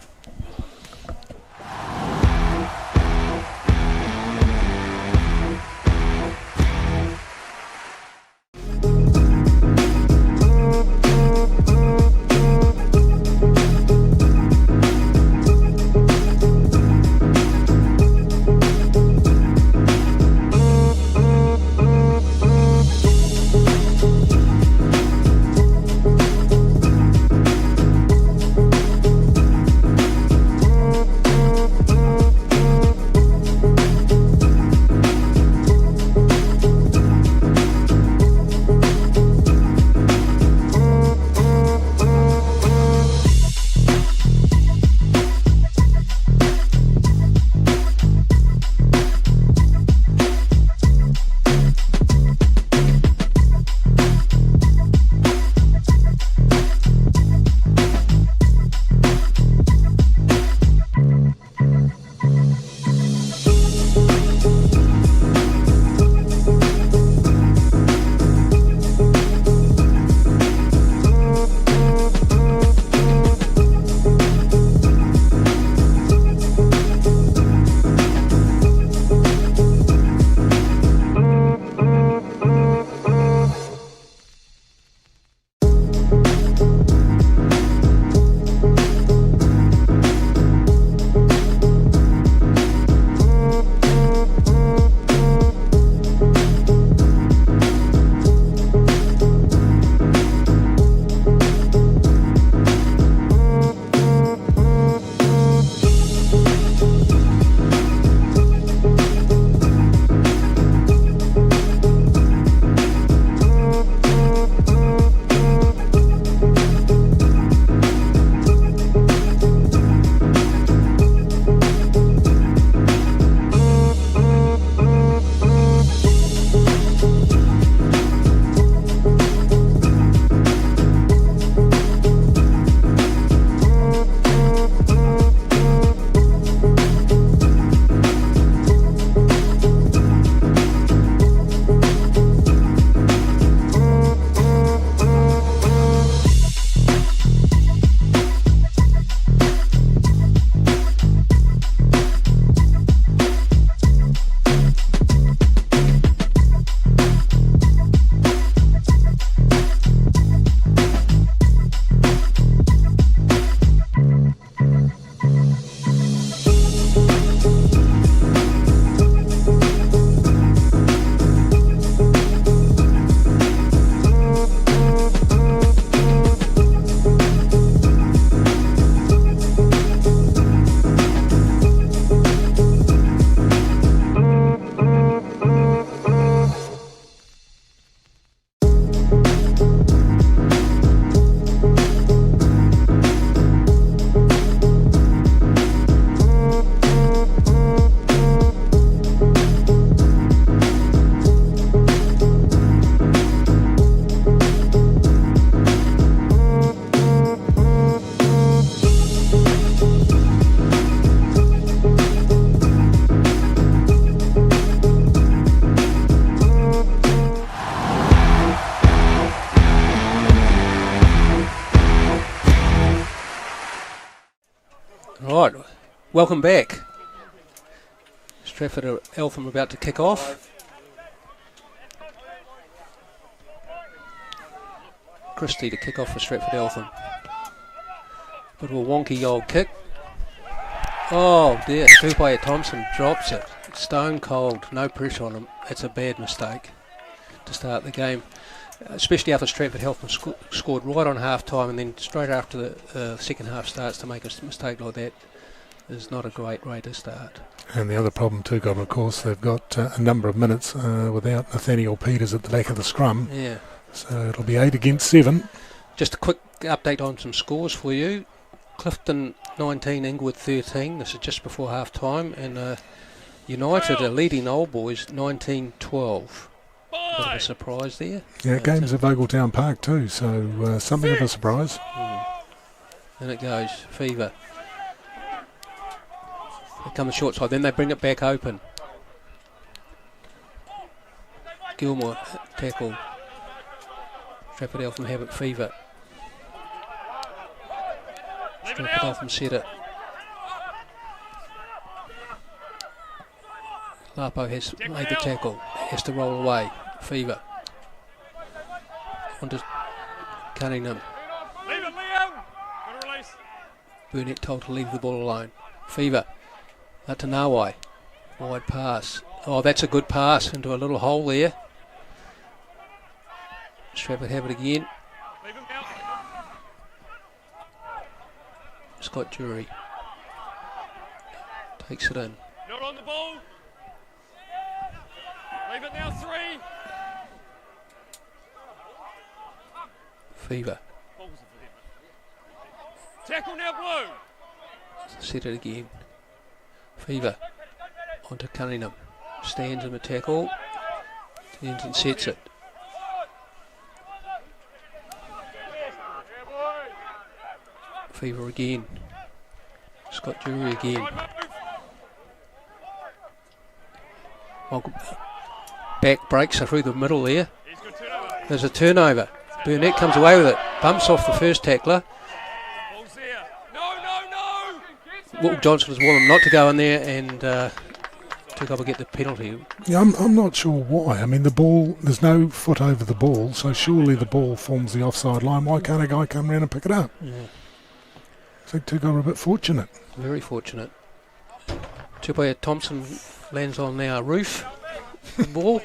Welcome back. Stratford or Eltham about to kick off. Christie to kick off for Stratford Eltham. Bit of a wonky old kick. Oh dear, Tukapa Thompson drops it. Stone cold, no pressure on him. That's a bad mistake to start the game, especially after Stratford Eltham scored right on half time, and then straight after the second half starts to make a mistake like that is not a great way to start. And the other problem too, Gob, of course, they've got a number of minutes without Nathaniel Peters at the back of the scrum. Yeah. So it'll be 8 against 7. Just a quick update on some scores for you. Clifton 19, Inglewood 13. This is just before half time. And United are leading Old Boys 19-12. Bit of a surprise there. Yeah, games at Ogletown Park too, so something of a surprise. And it goes, Fever. They come the short side, then they bring it back open. Gilmore tackle. Stratford Eltham have it, Fever. Stratford Eltham set it. Lapo has made the tackle, has to roll away. Fever. On to Cunningham. Leave it, Liam! Good release. Burnett told to leave the ball alone. Fever. Out to Nawai. Wide pass. Oh, that's a good pass into a little hole there. Stratford have it again. Leave him out. Scott Jury takes it in. Not on the ball. Leave it now, 3. Fever. Balls are for them. Tackle now, Blue. Set it again. Fever. Onto Cunningham. Stands in the tackle. Stands and sets it. Fever again. Scott Jury again. Back breaks through the middle there. There's a turnover. Burnett comes away with it. Bumps off the first tackler. Will Johnson was warned not to go in there, and Tukapa get the penalty. Yeah, I'm not sure why. I mean, the ball, there's no foot over the ball, so surely the ball forms the offside line. Why can't a guy come around and pick it up? Yeah. I think Tukapa are a bit fortunate. Very fortunate. Tukapa Thompson lands on our roof. The ball,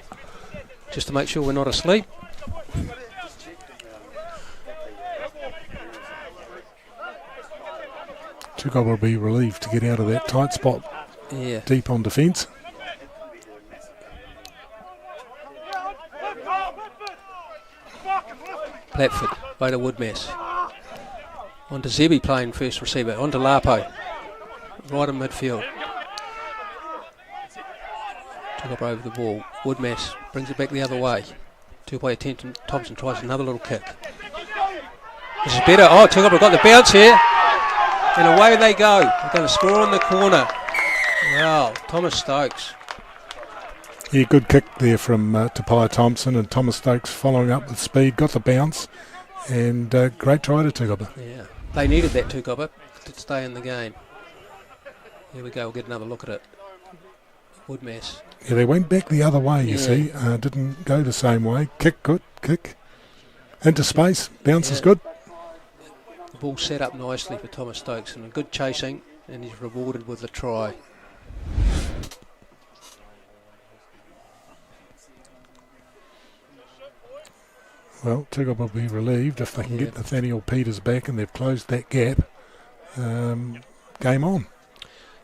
just to make sure we're not asleep. Tukapa will be relieved to get out of that tight spot. Yeah. Deep on defence. Platford, way to Woodmass. On to Zebi playing first receiver. On to Lapo. Right in midfield. Tukapa over the ball. Woodmass brings it back the other way. Two-way attempt, and Thompson tries another little kick. This is better. Oh, Tukapa got the bounce here. And away they go. They're going to score in the corner. Wow, Thomas Stokes. Yeah, good kick there from Tukapa Thompson, and Thomas Stokes following up with speed, got the bounce, and great try to Tukapa. Yeah, they needed that Tukapa to stay in the game. Here we go, we'll get another look at it. Woodmass. Yeah, they went back the other way, you see, didn't go the same way. Kick, good, kick. Into space, bounce is good. The ball set up nicely for Thomas Stokes, and a good chasing, and he's rewarded with a try. Well, Tukapa will be relieved if they can get Nathaniel Peters back, and they've closed that gap. Game on.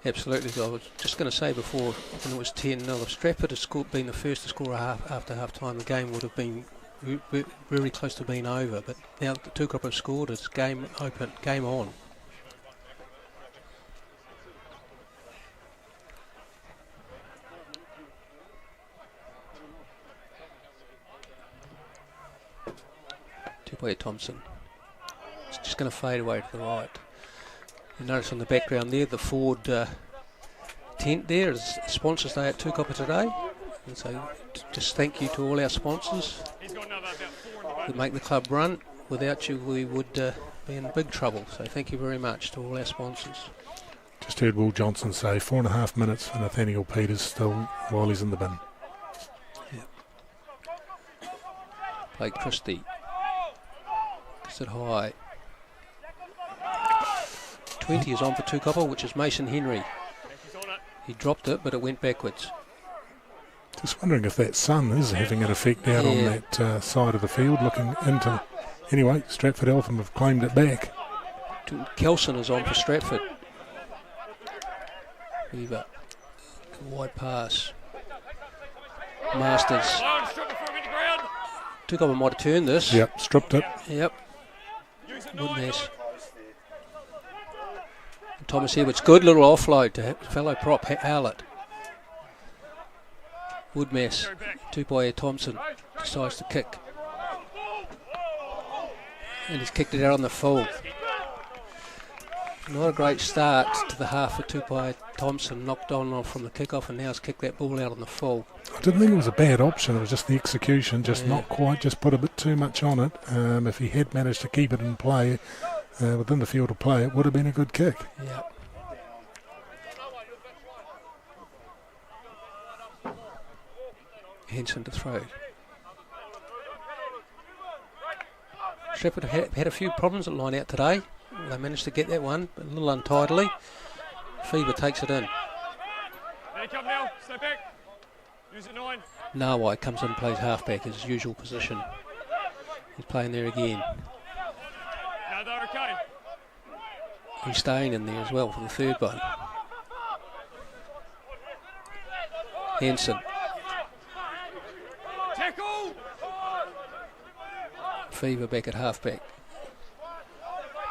Absolutely. I was just going to say before, when it was 10-0, if Stratford had been the first to score after half-time, the game would have been very close to being over. But now that Tukapa have scored, it's game open, game on. Two-way Thompson. It's just going to fade away to the right. You notice on the background there, the Ford tent there is Sponsors Day at Tukapa today. And so just thank you to all our sponsors that make the club run. Without you, we would be in big trouble. So thank you very much to all our sponsors. Just heard Will Johnson say 4.5 minutes for Nathaniel Peters still while he's in the bin. Blake Christie. Gets it high. 20 is on for Tukapa, which is Mason Henry. He dropped it, but it went backwards. Just wondering if that sun is having an effect out on that side of the field, looking into... Anyway, Stratford Eltham have claimed it back. Kelson is on for Stratford. Weaver. Wide pass. Masters. Tukapa might have turned this. Yep, stripped it. Yep. Good mess. Thomas Edwards, good little offload to fellow prop Howlett. Wood mess. Tupoia Thompson decides to kick. And he's kicked it out on the full. Not a great start to the half for Tupoia Thompson. Knocked on from the kickoff and now has kicked that ball out on the full. I didn't think it was a bad option. It was just the execution, just not quite, just put a bit too much on it. If he had managed to keep it in play, within the field of play, it would have been a good kick. Yeah. Henson to throw. Stratford had a few problems at line out today. They managed to get that one, but a little untidily. Fever takes it in. There you come now, stay back. Use it 9. Nawai comes in and plays halfback, his usual position. He's playing there again. No, they're okay. He's staying in there as well for the third one. Henson. Tackle! Fever back at halfback.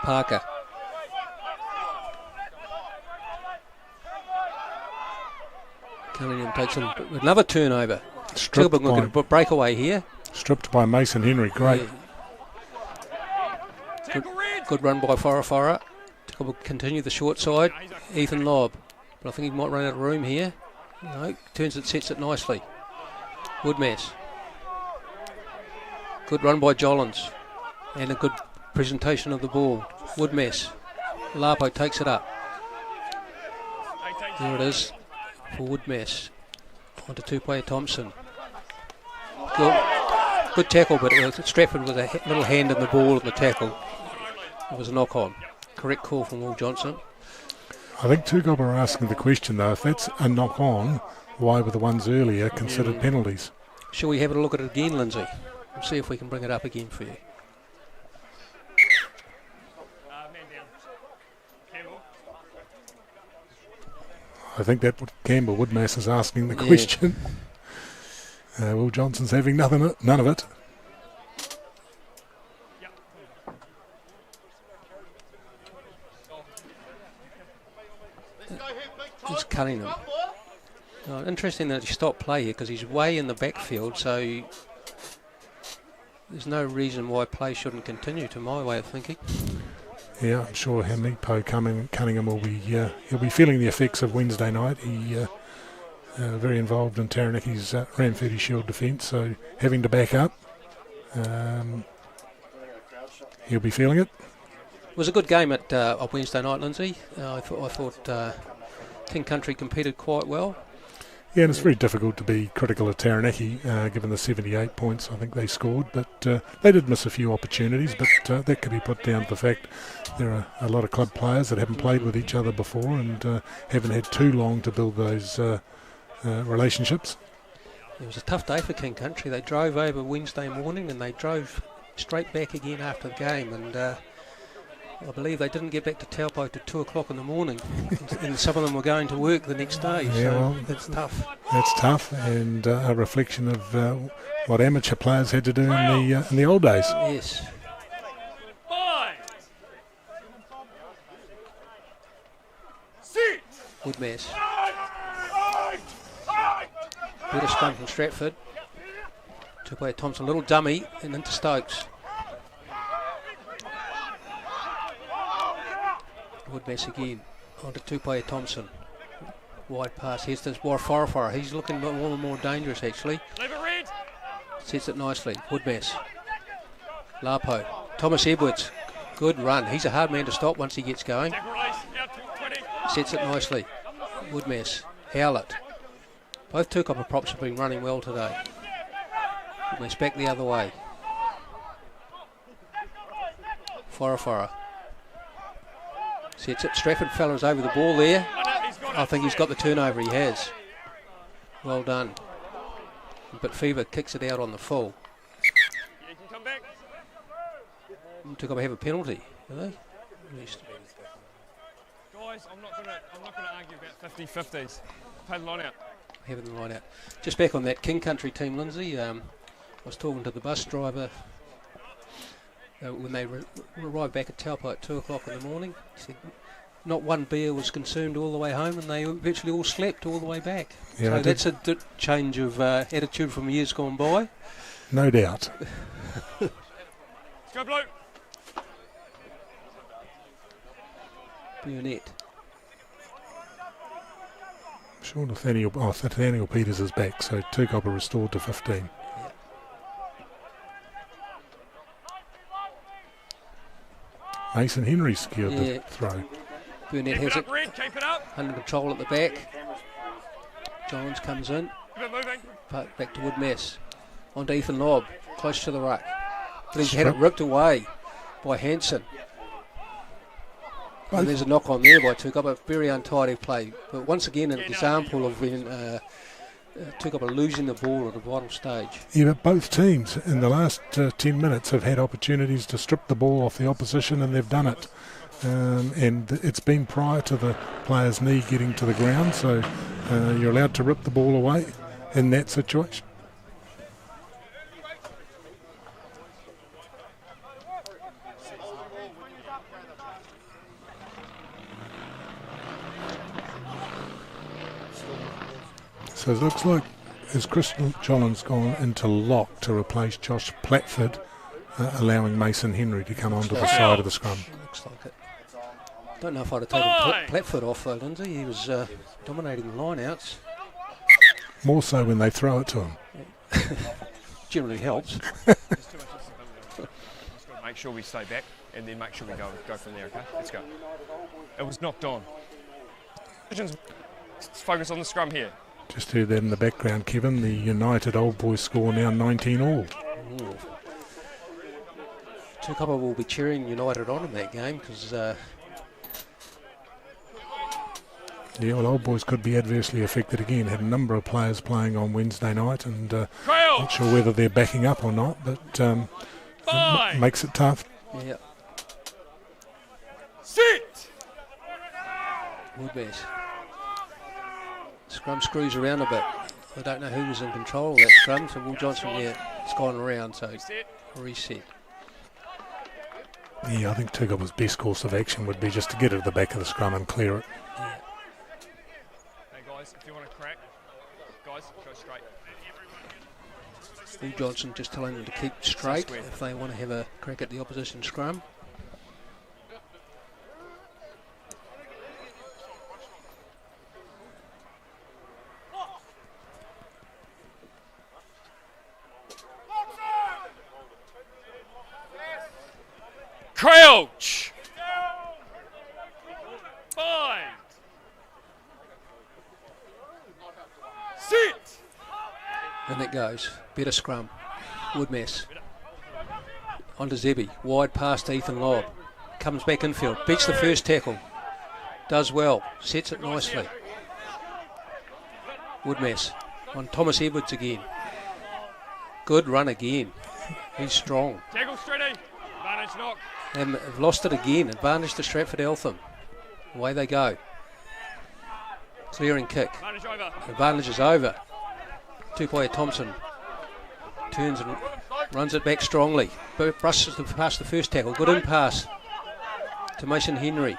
Parker. Cunningham takes another turnover. Stripped We're going to breakaway here. Stripped by Mason Henry, great. Yeah. Good run by Farafara. Will continue the short side. Ethan Lobb. But I think he might run out of room here. No, turns it, sets it nicely. Woodmass. Good run by Jollins. And a good presentation of the ball. Woodmass. Lapo takes it up. There it is for Woodmass. Onto Tupoia Thompson. Good tackle, but Stratford with a little hand in the ball in the tackle. It was a knock on. Correct call from Will Johnson. I think Tukapa are asking the question though, if that's a knock on, why were the ones earlier considered penalties? Shall we have a look at it again, Lindsay? We'll see if we can bring it up again for you. I think that Campbell Woodmass is asking the question. Will Johnson's having none of it. It's Cunningham. Interesting that he stopped play here because he's way in the backfield, so there's no reason why play shouldn't continue, to my way of thinking. Yeah, I'm sure Hamipo Cunningham will be he'll be feeling the effects of Wednesday night. He very involved in Taranaki's Ranfurly Shield defence, so having to back up, he'll be feeling it. It was a good game at Wednesday night, Lindsay. I thought King Country competed quite well. Yeah, and it's very difficult to be critical of Taranaki, given the 78 points I think they scored, but they did miss a few opportunities, but that could be put down to the fact there are a lot of club players that haven't played with each other before and haven't had too long to build those relationships. It was a tough day for King Country. They drove over Wednesday morning and they drove straight back again after the game, and I believe they didn't get back to Taupo till 2 o'clock in the morning, and some of them were going to work the next day. Yeah, so well, that's tough. That's tough, and a reflection of what amateur players had to do in the old days. Yes. Woodmass. Better scrum from Stratford. Tupoia Thompson, little dummy, and into Stokes. Woodmass again, onto Tupoia Thompson. Wide pass, here's this Farafara. He's looking more and more dangerous actually. Sets it nicely, Woodmass. Lapo, Thomas Edwards, good run. He's a hard man to stop once he gets going. Sets it nicely. Woodmess. Howlett. Both Tukapa props have been running well today. Woodmess back the other way. Fora. Sets it. Stratford fellas over the ball there. I think he's got the turnover. He has. Well done. But Fever kicks it out on the full. Yeah, you can come back. Tukapa have a penalty, do they? Guys, I'm not gonna argue about 50-50s. Play the line out. Having the line out. Just back on that King Country team, Lindsay. I was talking to the bus driver when they arrived back at Taupo at 2 o'clock in the morning. He said not one beer was consumed all the way home, and they virtually all slept all the way back. Yeah, so that's a change of attitude from years gone by. No doubt. Let's go, Blue. Burnett. I'm sure Nathaniel Peters is back, so Tukapa restored to 15. Mason Henry secured the throw. Burnett has it Red, keep it up. under control at the back. Johns comes in. Keep it moving. Back to Woodmess. On to Ethan Lobb, close to the ruck. But he's had it ripped away by Hanson. And there's a knock on there by Tukapa. Very untidy play. But once again, an example of when Tukapa losing the ball at the bottom stage. Yeah, but both teams in the last 10 minutes have had opportunities to strip the ball off the opposition, and they've done it. And it's been prior to the player's knee getting to the ground, so you're allowed to rip the ball away in that situation. So it looks like as Chris Jolin's gone into lock to replace Josh Platford, allowing Mason Henry to come onto the side of the scrum. Looks like it. Don't know if I'd have taken Platford off though, Lindsay. He was dominating the line-outs. More so when they throw it to him. Generally helps. Just got to make sure we stay back and then make sure we go from there, okay? Let's go. It was knocked on. Let's focus on the scrum here. Just heard that in the background, Kevin. The United Old Boys score now 19 all. Ooh. Tukapa will be cheering United on in that game because yeah, well, Old Boys could be adversely affected again. Had a number of players playing on Wednesday night, and not sure whether they're backing up or not, but it makes it tough. yeah. Sit! Woodmess. Scrum screws around a bit. I don't know who was in control of that scrum, so Will Johnson, it's gone around, so reset. Yeah, I think Tukapa's best course of action would be just to get it to the back of the scrum and clear it. Yeah. Hey guys, if you want to crack, guys, go straight. Will Johnson just telling them to keep straight if they want to have a crack at the opposition scrum. Crouch! Bind! Sit! And it goes. Better scrum. Woodmess. On to Zebby. Wide pass to Ethan Lobb. Comes back infield. Beats the first tackle. Does well. Sets it nicely. Woodmess. On Thomas Edwards again. Good run again. He's strong. Tackle steady. Advantage knock. And have lost it again. Advantage to Stratford Eltham. Away they go. Clearing kick. Advantage over. Advantage is over. Tupoia Thompson turns and runs it back strongly. Brushes past the first tackle. Good in pass to Mason Henry.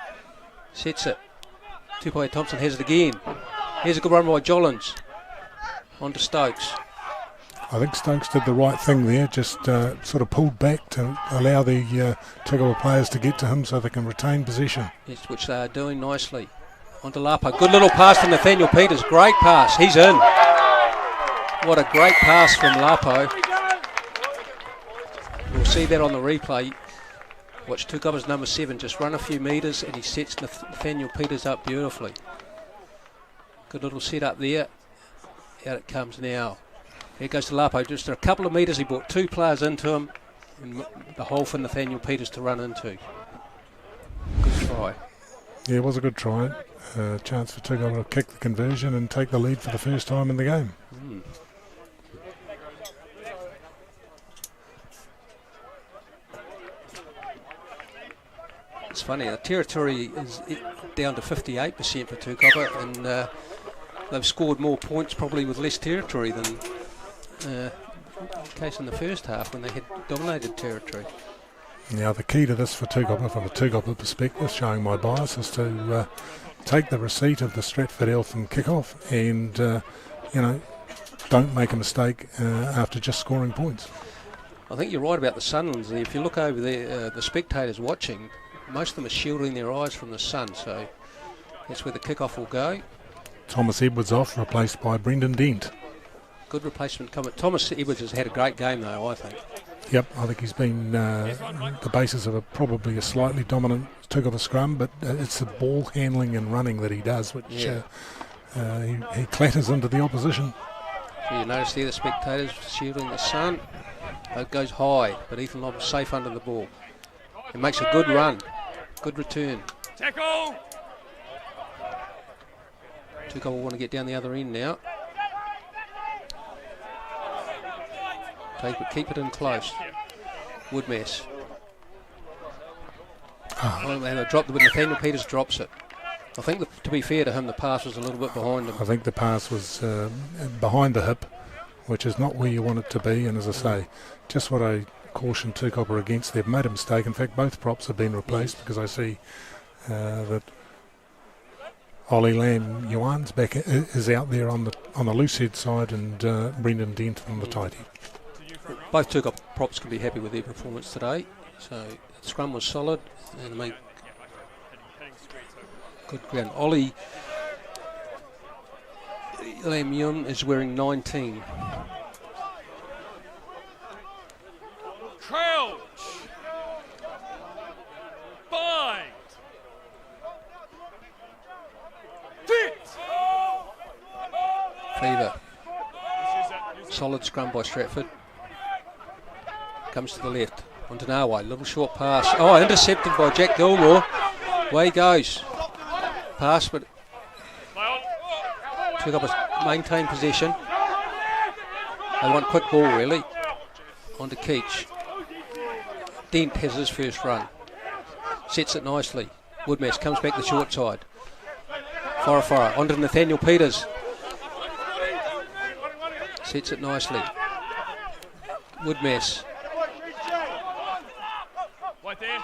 Sets it. Tupoia Thompson has it again. Here's a good run by Jollins. On to Stokes. I think Stokes did the right thing there, just sort of pulled back to allow the Tukapa players to get to him so they can retain possession. Yes, which they are doing nicely. On to Lapo. Good little pass to Nathaniel Peters. Great pass. He's in. What a great pass from Lapo. We'll see that on the replay. Watch Tukapa's number 7 just run a few metres and he sets Nathaniel Peters up beautifully. Good little set up there. Out it comes now. Here goes to Lapo. Just a couple of metres, he brought 2 players into him. And the hole for Nathaniel Peters to run into. Good try. Yeah, it was a good try. Chance for Tukapa to kick the conversion and take the lead for the first time in the game. It's funny, the territory is down to 58% for Tukapa, and they've scored more points probably with less territory than the case in the first half when they had dominated territory. Now the key to this for Tukapa, from a Tukapa perspective, showing my bias, is to take the receipt of the Stratford Eltham kickoff and, don't make a mistake after just scoring points. I think you're right about the Sunlands. If you look over there, the spectators watching, most of them are shielding their eyes from the sun, so that's where the kickoff will go. Thomas Edwards off, replaced by Brendan Dent. Good replacement coming. Thomas Edwards has had a great game though, I think. Yep, I think he's been the basis of probably a slightly dominant Tukapa scrum, but it's the ball handling and running that he does, which he clatters into the opposition. So you notice there the spectators shielding the sun. It goes high, but Ethan Lobb is safe under the ball. He makes a good run, good return. Tackle! Tukapa will want to get down the other end now. Keep it in close. Woodmass. And they dropped it, but Nathaniel Peters drops it. I think, to be fair to him, the pass was a little bit behind him. I think the pass was behind the hip, which is not where you want it to be. And as I say, just what I caution Tukapa against. They've made a mistake. In fact, both props have been replaced because I see that Ollie Lamb Yuan's back is out there on the loose head side, and Brendan Dent on the tighty. Both Tukapa props can be happy with their performance today. So the scrum was solid and make good ground. Ollie Lamb Yuan is wearing 19. Crouch! Bind! Fever. Solid scrum by Stratford. Comes to the left. On to Nawai. Little short pass. Oh, intercepted by Jack Gilmore. Away he goes. Pass, but took up a maintained possession. They want quick ball, really. On to Keach. Dent has his first run. Sets it nicely. Woodmass comes back the short side. Forafara. On to Nathaniel Peters. Sets it nicely. Woodmass. Right there.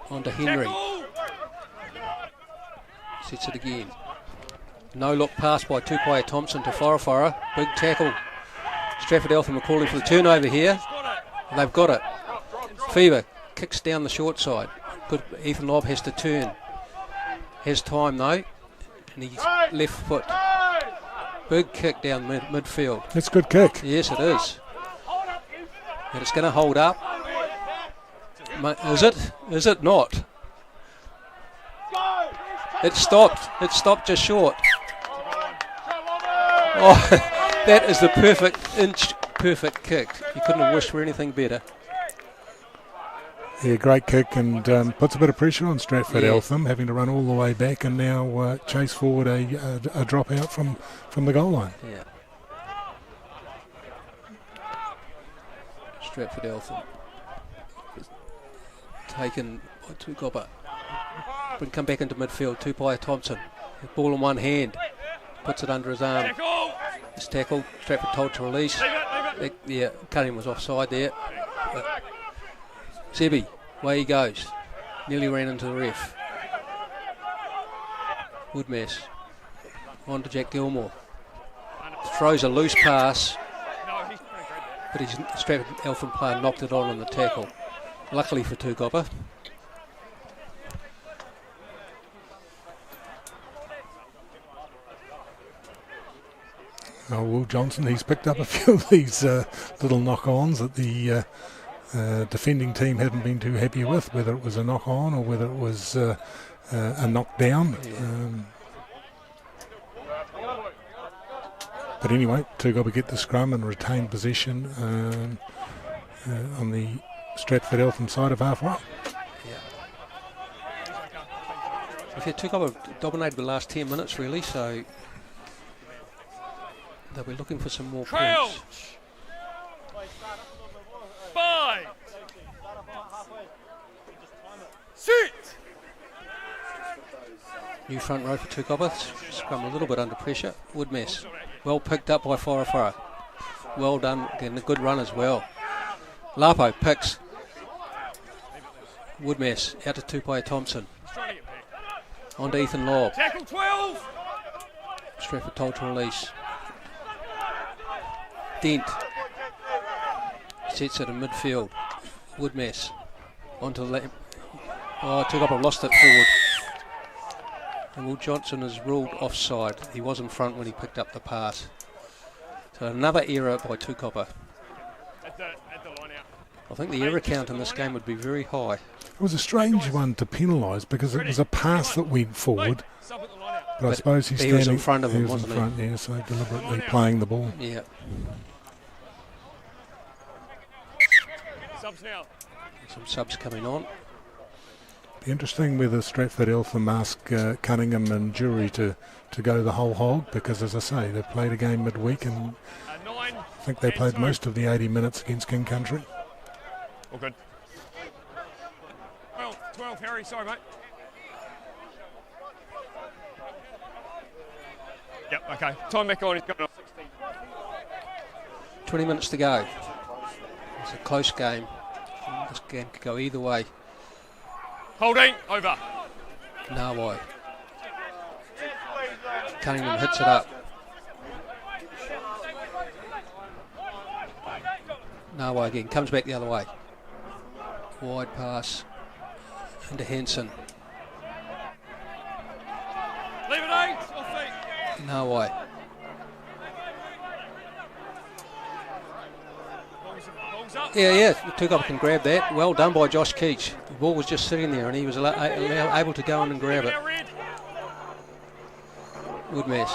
On to Henry. Sets it again. No look pass by two-player Thompson to Forafara. Big tackle. Stratford Eltham are calling for the turnover here. They've got it. Fever kicks down the short side. Good. Ethan Lobb has to turn. Has time though. And he's left foot. Big kick down midfield. It's a good kick. Yes, it is. And it's going to hold up. Is it? Is it not? It stopped. It stopped just short. Oh, that is the perfect kick. You couldn't have wished for anything better. Yeah, great kick, and puts a bit of pressure on Stratford Eltham, having to run all the way back and now chase forward a drop out from the goal line. Yeah. Stratford Eltham taken by Tukapa. Come back into midfield. Two-player Thompson. Ball in one hand. Puts it under his arm. It's tackled. Stratford told to release. Yeah, Cunningham was offside there. Sebi, away he goes. Nearly ran into the ref. Woodmass. On to Jack Gilmore. Throws a loose pass. But his Stratford Eltham player knocked it on in the tackle. Luckily for Tukapa. Oh, Will Johnson, he's picked up a few of these little knock-ons that the defending team hadn't been too happy with, whether it was a knock-on or whether it was a knockdown. But anyway, Tukapa get the scrum and retain possession on the Stratford Eltham side of halfway. Tukapa dominated the last 10 minutes really, so they'll be looking for some more points. 5, 6. New front row for Tukapa. Scrum a little bit under pressure. Woodmess. Well picked up by Wharawhara. Well done, getting a good run as well. Lapo picks. Woodmess out to Tupaia Thompson. On to Ethan Law. Tackle 12. Stratford told to release. Dent. Sets it in midfield. Woodmess. Onto the Tukapa lost it forward. And Will Johnson is ruled offside. He was in front when he picked up the pass. So another error by Tukapa. At the line out. I think the error count in this game would be very high. It was a strange one to penalise because it was a pass that went forward. But I suppose he's standing was in front of him, wasn't he? wasn't he? Yeah, so deliberately playing the ball. Yeah. Subs now. Some subs coming on. Be interesting whether Stratford Eltham ask Cunningham and Jury to go the whole hog, because as I say, they've played a game midweek and I think they played most of the 80 minutes against King Country. All good. 12, Harry, sorry mate. Yep, okay. Time back on, he's got it on 16. 20 minutes to go. It's a close game. This game could go either way. Holding, over. Nawai. Cunningham hits it up. Nawai again, comes back the other way. Wide pass into Henson. Leave it 8, off feet. Nawai. Balls up. Yeah, Tukapa can grab that. Well done by Josh Keach. The ball was just sitting there and he was able to go in and grab it. Good mess.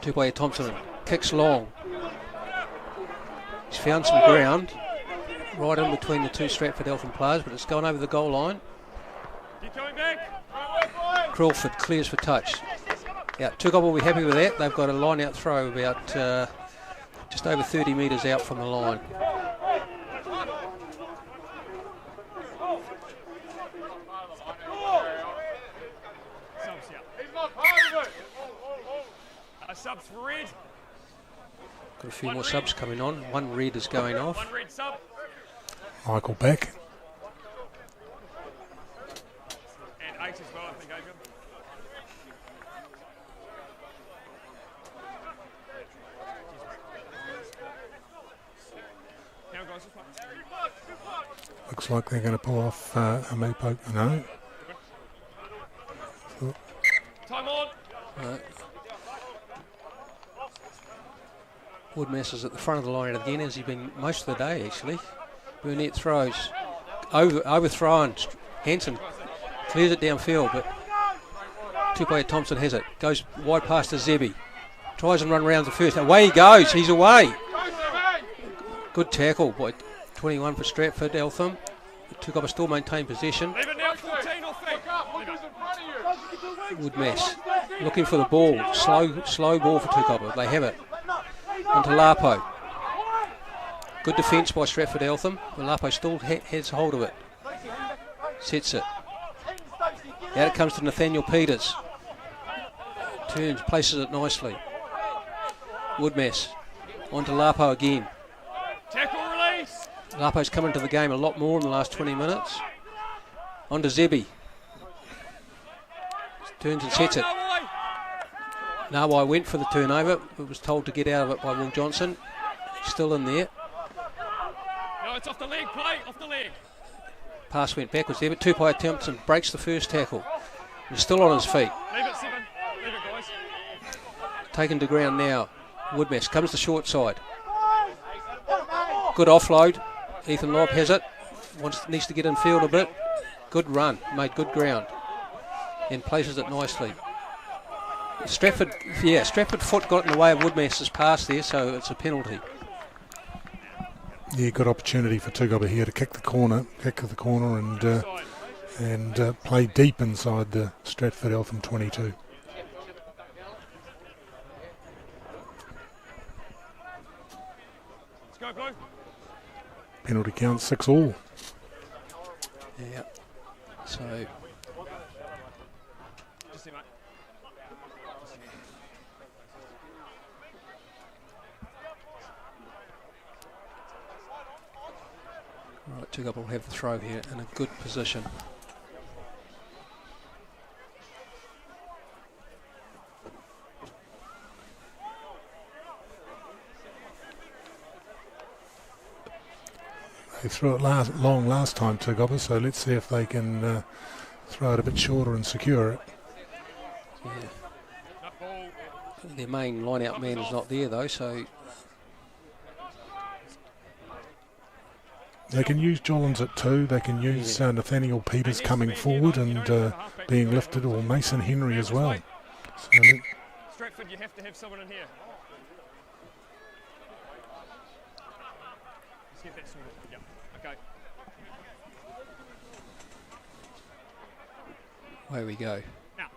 Tupaia Thompson kicks long. He's found some ground right in between the two Stratford Eltham players, but it's gone over the goal line. Keep going back. Crawford clears for touch. Yeah, Tukapa will be happy with that. They've got a line out throw about just over 30 metres out from the line. Subs for red. Got a few more subs coming on. One red is going off. One red sub. Michael back. And 8 as well, I think, Adrian. Now, guys, this one. Looks like they're going to pull off a Meepoke. No. Time on. Woodmess is at the front of the line again, as he's been most of the day actually. Burnett throws. Overthrown. Hanson clears it downfield, but Tupaia Thompson has it. Goes wide past to Zebi. Tries and run round the first. Away he goes. He's away. Good tackle by 21 for Stratford Eltham. Tukapa still maintain possession. Leave it now, 14 off feet. Woodmess looking for the ball. Slow ball for Tukapa. They have it. Onto Lapo. Good defence by Stratford Eltham. But Lapo still has hold of it. Sets it. Out it comes to Nathaniel Peters. Turns, places it nicely. Woodmess. Onto Lapo again. Tackle release. Lapo's come into the game a lot more in the last 20 minutes. Onto Zebi. Turns and sets it. Nawai went for the turnover, but was told to get out of it by Will Johnson. Still in there. No, it's off the leg, play, off the leg. Pass went backwards there, but Tupaia Thompson breaks the first tackle. He's still on his feet. Leave it 7. Leave it, guys. taken to ground now. Woodmess comes to short side. Good offload. Ethan Lobb has it. Needs to get in field a bit. Good run. Made good ground. And places it nicely. Stratford foot got in the way of Woodmess's pass there, so it's a penalty. Yeah, good opportunity for Tukapa here to kick to the corner and play deep inside the Stratford Eltham 22. Let's go, Blue. Penalty count 6-all. Yeah. So Just see, mate. right, Tukapa will have the throw here in a good position. They threw it long last time, Tukapa, so let's see if they can throw it a bit shorter and secure it. Yeah. Their main line-out man is not there though, so they can use Jollins at 2. They can use Nathaniel Peters coming forward and being lifted, or Mason Henry as well. So Stratford, you have to have someone in here. Let's get that sorted. Yep. Okay. away we go. Now.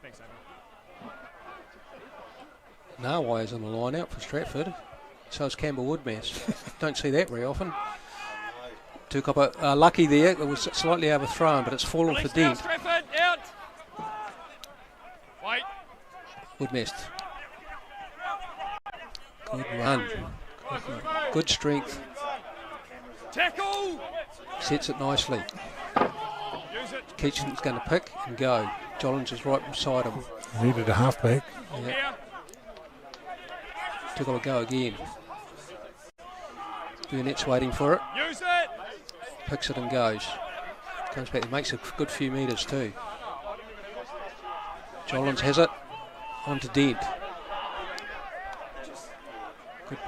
Thanks, Amy. Narwai's on the line out for Stratford. So is Campbell Woodmess. Don't see that very often. Tukapa lucky there. It was slightly overthrown, but it's fallen for Dent. Stratford, out. Wait. Woodmess. Good run. Good strength. Tackle. Sets it nicely. Use it. Keachin's going to pick and go. Jollins is right beside him. needed a halfback. Yeah. Here. Tukapa go again. Burnett's waiting for it. Use it. Picks it and goes. Comes back and makes a good few metres too. Jollins has it. On to Dent. Good.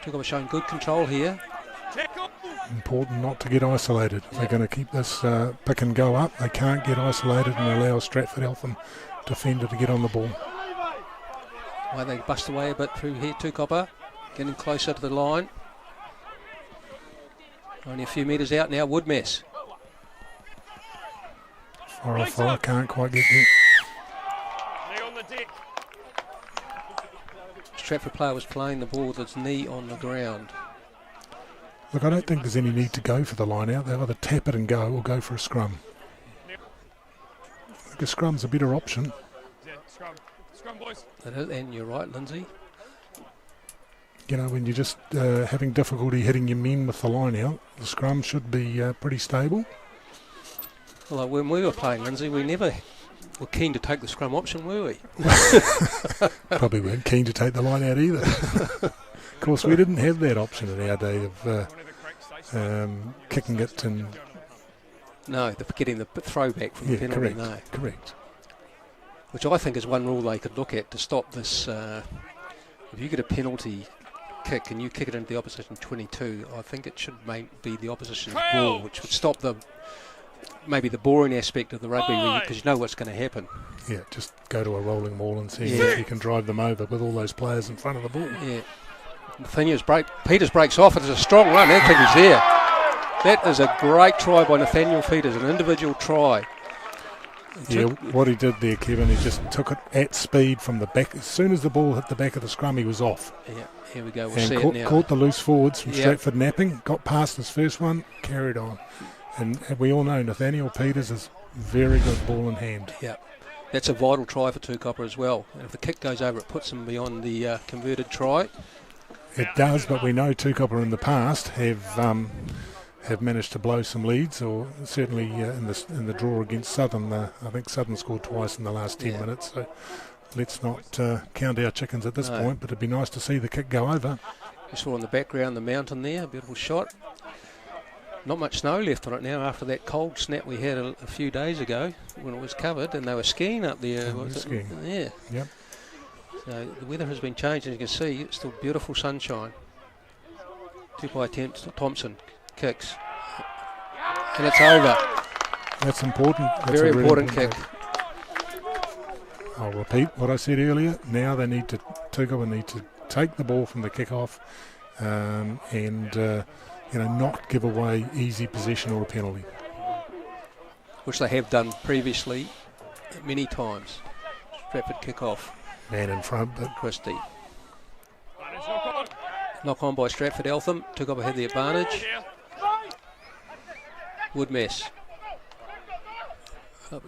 Tukapa showing good control here. Tackle. Important not to get isolated. If they're going to keep this pick and go up, they can't get isolated and allow Stratford Eltham defender to get on the ball. Well, they bust away a bit through here. Tukapa getting closer to the line. Only a few metres out now. Woodmess. Far, can't quite get there. Knee on the deck. Stratford player was playing the ball with its knee on the ground. Look, I don't think there's any need to go for the line out. They'll either tap it and go or go for a scrum. I think a scrum's a better option. Yeah, scrum. Scrum, boys. It is, and you're right, Lindsay. You know, when you're just having difficulty hitting your men with the line out, the scrum should be pretty stable. Well, when we were playing, Lindsay, we never were keen to take the scrum option, were we? Probably weren't keen to take the line out either. Of course, we didn't have that option in our day of kicking it and... No, getting the throwback from the penalty. Correct, No. correct. Which I think is one rule they could look at to stop this. If you get a penalty kick and you kick it into the opposition 22, I think it should be the opposition's ball, which would stop maybe the boring aspect of the rugby, because you know what's going to happen. Yeah, just go to a rolling ball and see if you can drive them over with all those players in front of the ball. Yeah. Peters breaks off. It's a strong run. Anthony's there. That is a great try by Nathaniel Peters, an individual try. Yeah, what he did there, Kevin, he just took it at speed from the back. As soon as the ball hit the back of the scrum, he was off. Yeah, here we go. We'll and see it now. Caught the loose forwards from Stratford napping, got past his first one, carried on. And we all know Nathaniel Peters is very good ball in hand. Yeah, that's a vital try for Tukapa as well. And if the kick goes over, it puts them beyond the converted try. It does, but we know Tukapa in the past have managed to blow some leads, or certainly in the draw against Southern. I think Southern scored twice in the last 10 minutes. So let's not count our chickens at this point. But it'd be nice to see the kick go over. You saw in the background the mountain there, a beautiful shot. Not much snow left on it now after that cold snap we had a few days ago when it was covered, and they were skiing up there. Skiing. Yeah. Yep. So the weather has been changed, and you can see it's still beautiful sunshine. 2 attempt, Thompson kicks. And it's over. That's important. That's Very a really important kick. I'll repeat what I said earlier. Now they need to, Tukapa need to take the ball from the kick-off and not give away easy possession or a penalty. Which they have done previously many times. Stratford kick-off. Man in front, but Christie. Knock on by Stratford Eltham. Tukapa had the advantage. Woodmess.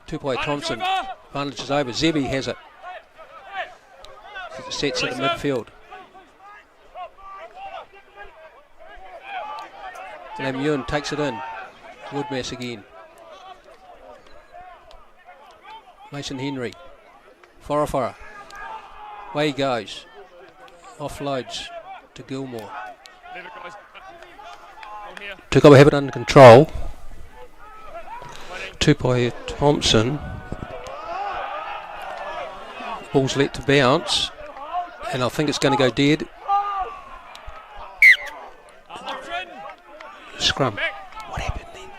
2 Thompson. Advantage is over. Zebi has it. Sets it at midfield. Lamune takes it in. Woodmess again. Mason Henry. Forafora. Away he goes. Offloads to Gilmore. Tukapa have it under control. 2 Thompson. Ball's let to bounce, and I think it's going to go dead. Scrum. What happened then?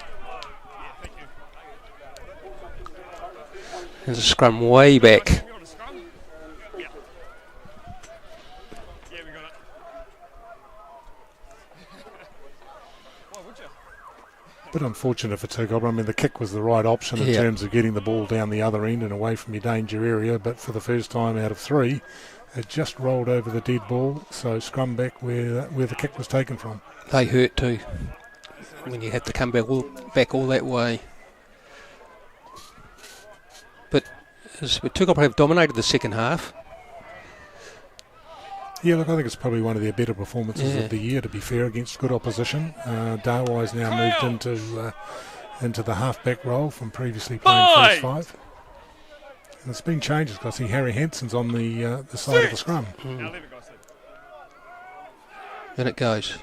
There's a scrum way back. bit unfortunate for Tukapa. I mean, the kick was the right option in terms of getting the ball down the other end and away from your danger area, but for the first time out of 3, it just rolled over the dead ball, so scrum back where the kick was taken from. They hurt too, when you have to come back all that way. But Tukapa have dominated the second half. Yeah, look, I think it's probably one of their better performances of the year, to be fair, against good opposition. Darwai's now moved into the half-back role from previously playing first 5. And it's been changes, because I see Harry Hanson's on the side of the scrum. Then it goes.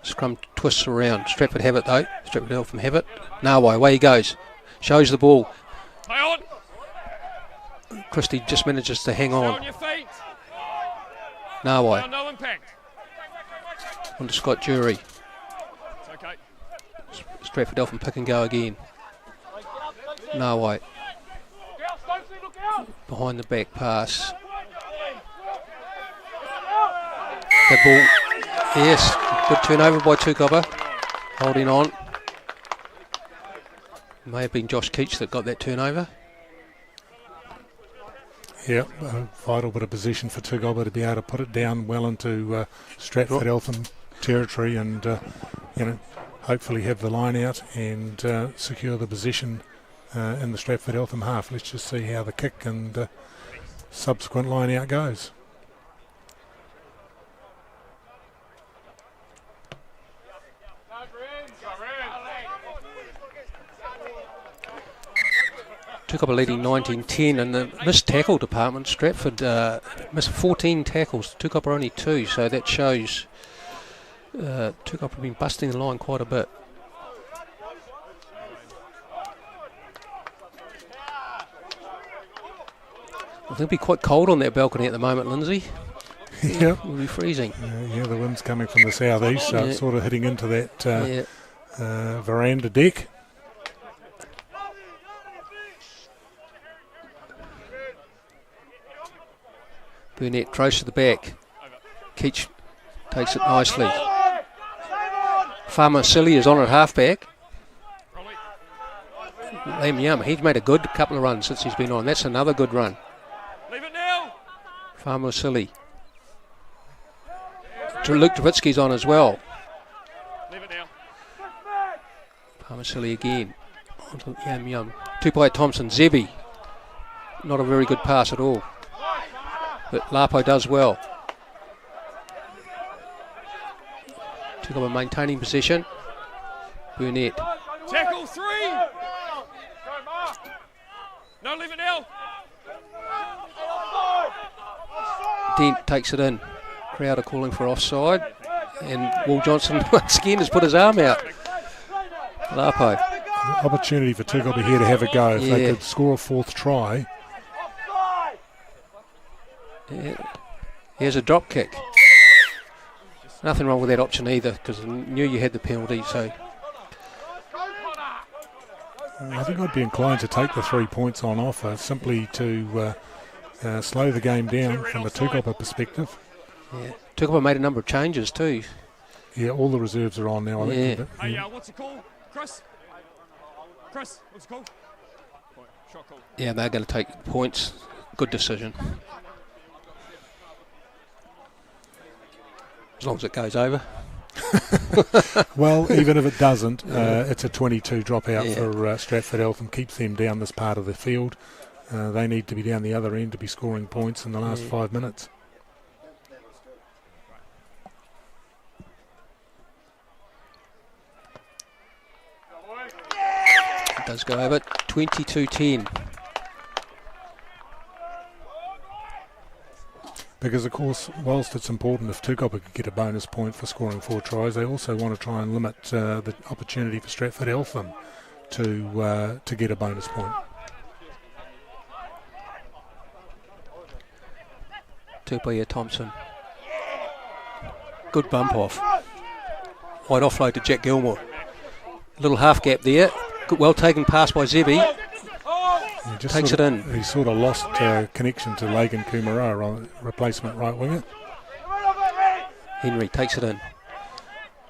Scrum twists around. Stratford have it though. Stratford Eltham have it. Nawai, away he goes. Shows the ball. Christie just manages to hang on. Nawai. No impact. On to Scott Jury. It's okay. Stratford Eltham pick and go again. Nawai. Behind the back pass. That ball. Yes. Good turnover by Tukapa. Holding on. May have been Josh Keach that got that turnover. Yeah, a vital bit of position for Tukapa to be able to put it down well into Stratford Eltham territory and, hopefully have the line out and secure the position in the Stratford Eltham half. Let's just see how the kick and subsequent line out goes. Tukapa leading 19-10 in the missed tackle department. Stratford missed 14 tackles, Tukapa only 2, so that shows Tukapa have been busting the line quite a bit. I think it'll be quite cold on that balcony at the moment, Lindsay. Yeah. It'll be freezing. The wind's coming from the southeast, so it's sort of hitting into that veranda deck. Burnett throws to the back. Keach takes it nicely. Farmer Silly is on at halfback. Lam Yum, he's made a good couple of runs since he's been on. That's another good run. Leave it now. Farmer Silly. Luke Dravitsky's on as well. Leave it now. Farmer Silly again. Onto Yum Yum. 2 by Thompson. Zebi. Not a very good pass at all. But Lapo does well. Tukapa maintaining possession. Burnett. Tackle 3. No, leave it now. Dent takes it in. Crowd are calling for offside. And Will Johnson once again has put his arm out. Lapo. Opportunity for Tukapa here to have a go. If they Yeah. could score a fourth try. Yeah. Here's a drop kick. Nothing wrong with that option either, because I knew you had the penalty, so I think I'd be inclined to take the 3 points on offer, simply to slow the game down from a Tukapa perspective. yeah. Tukapa made a number of changes too. Yeah, all the reserves are on now, I think. Yeah. But, Hey, what's the call? Chris? Chris, what's the call? Shot call. Yeah, they're going to take points. Good decision. As long as it goes over. Well, even if it doesn't, it's a 22 dropout Yeah. for Stratford Eltham. Keeps them down this part of the field. They need to be down the other end to be scoring points in the last 5 minutes. It does go over. 22-10. Because, of course, whilst it's important if Tukapa could get a bonus point for scoring 4 tries, they also want to try and limit the opportunity for Stratford Eltham to get a bonus point. Tukapa Thompson. Good bump off. Wide offload to Jack Gilmore. Little half gap there. Good, well taken pass by Zebi. He just Takes sort it of- in. He sort of lost connection to Lagan Kumara on replacement right winger. Henry takes it in.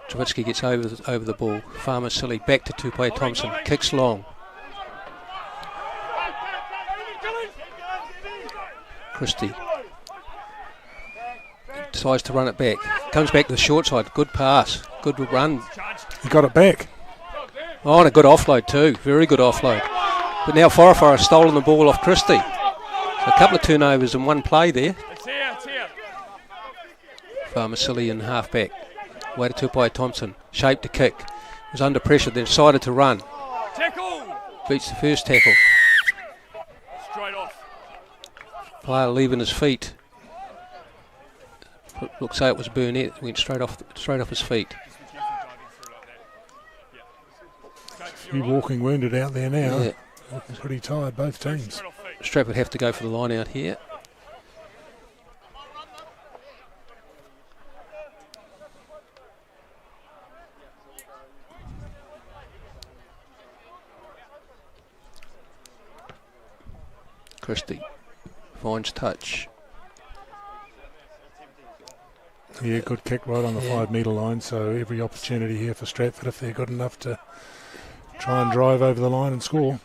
Trubitsky gets over the ball. Farmer silly. Back to Tukapa Thompson. Kicks long. Christie. Decides to run it back. Comes back to the short side. Good pass. Good run. He got it back. Oh, and a good offload too. Very good offload. But now Forafara has stolen the ball off Christie. So a couple of turnovers in one play there. It's here, it's here. Farmasili in half back. Way to Tukapa Thompson. Shaped to kick. Was under pressure, then decided to run. Tackle! Beats the first tackle. Straight off. Player leaving his feet. Looks like it was Burnett. Went straight off his feet. A few walking wounded out there now. Yeah. Pretty tired, both teams. Stratford have to go for the line out here. Christie finds touch. Yeah, good kick right on the Yeah. 5 metre line, so every opportunity here for Stratford if they're good enough to try and drive over the line and score.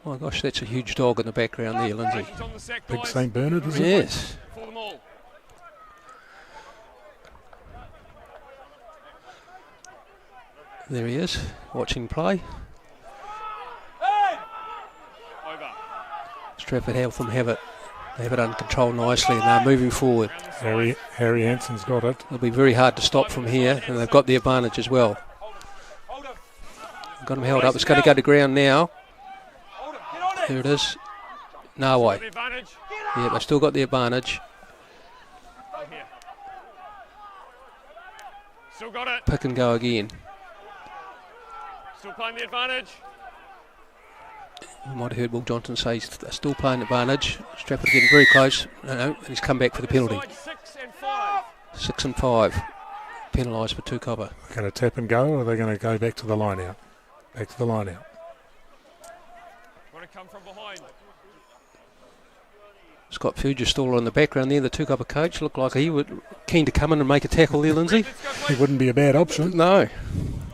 Oh my gosh, that's a huge dog in the background there, Lindsay. It's on the sack, Big guys. St Bernard, is it? Yes. For them all. There he is, watching play. Over. Stratford Eltham have it. They have it under control nicely and they're moving forward. Harry Hanson's got it. It'll be very hard to stop from here and they've got the advantage as well. Got him held up. It's going to go to ground now. There it is. No way. The advantage. Yeah, they've still got the advantage. Right here. Still got it. Pick and go again. Still playing the advantage. You might have heard Will Johnson say he's still playing advantage. Stratford getting very close. No, and he's come back for the penalty. Side 6 and 5. 6 and 5. Penalised for Tukapa. Going to tap and go, or are they going to go back to the line out? Back to the line out. Want to come from behind. Scott Fugerstaller in the background there, the Tukapa coach. Looked like he was keen to come in and make a tackle there, Lindsay. Let's go, He please. wouldn't be a bad option. No.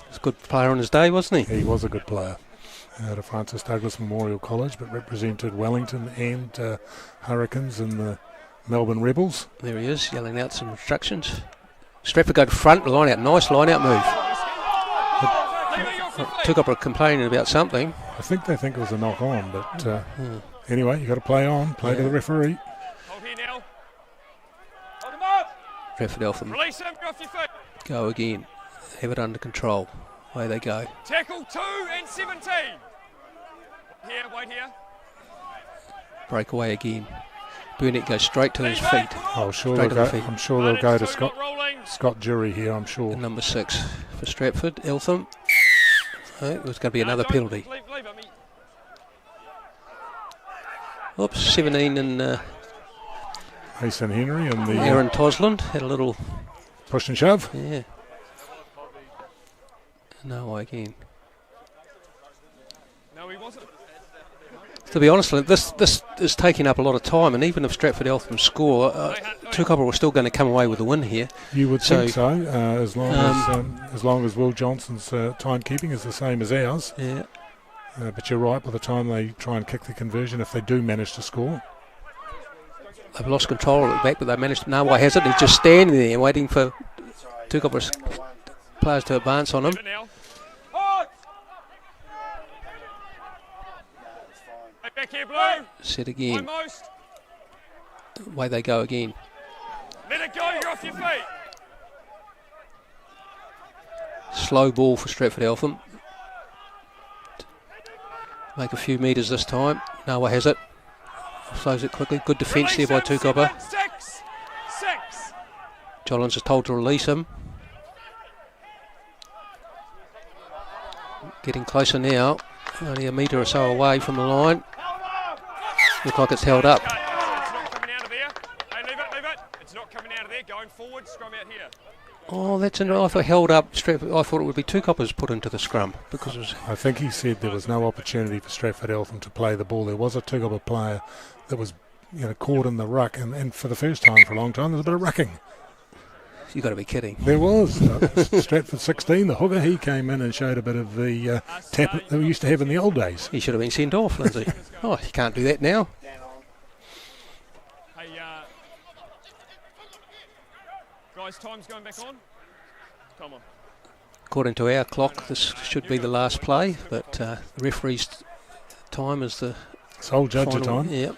He's a good player on his day, wasn't he? He was a good player. Out of Francis Douglas Memorial College, but represented Wellington and Hurricanes and the Melbourne Rebels. There he is, yelling out some instructions. Stratford go to front, line out. Nice line out move. Tukapa complaining about something. I think they think it was a knock on, but anyway, you got to play on, play to the referee. Hold here now. Hold him up. Stratford Eltham Release him. Get off your feet. go again. Have it under control. Away they go. Tackle 2 and 17. Here, wait here. Break away again. Burnett goes straight to his feet. I'm sure Straight they'll to the go. feet. I'm sure they'll go to Advantage 2, not rolling. Scott Jury here. I'm sure. And number 6 for Stratford. Eltham. It was going to be another penalty. Leave it, mate. Oops, 17 and Mason Henry and the Aaron Tosland had a little... push and shove. Yeah. No, again. No, he wasn't. To be honest, this is taking up a lot of time, and even if Stratford Eltham score, Tukapa were still going to come away with a win here. You would think so, as long as Will Johnson's timekeeping is the same as ours. Yeah. But you're right, by the time they try and kick the conversion, if they do manage to score. They've lost control at the back, but they managed to... No, why has it? He's just standing there waiting for Tukapa's players to advance on him. Back here, Blue. Set again. Almost. Away they go again. Let it go, you're off your feet. Slow ball for Stratford Eltham. Make a few metres this time. Noah has it. Slows it quickly. Good defence there by Tukapa. 6. Jollins is told to release him. Getting closer now. Only a metre or so away from the line. Looks like it's held up. It's not coming out of there. Hey, leave it. It's not coming out of there. Going forward, scrum out here. Oh, that's interesting. I thought held up. I thought it would be Tukapa's put into the scrum because it was... I think he said there was no opportunity for Stratford Eltham to play the ball. There was a Tukapa player that was, caught in the ruck, and for the first time for a long time, there was a bit of rucking. You got to be kidding. There was. Stratford 16, the hooker, he came in and showed a bit of the tap that we used to have in the old days. He should have been sent off, Lindsay. Oh, you can't do that now. Hey, guys, time's going back on. Come on. According to our clock, this should be the last play, but the referee's time is the sole judge of time. Yep.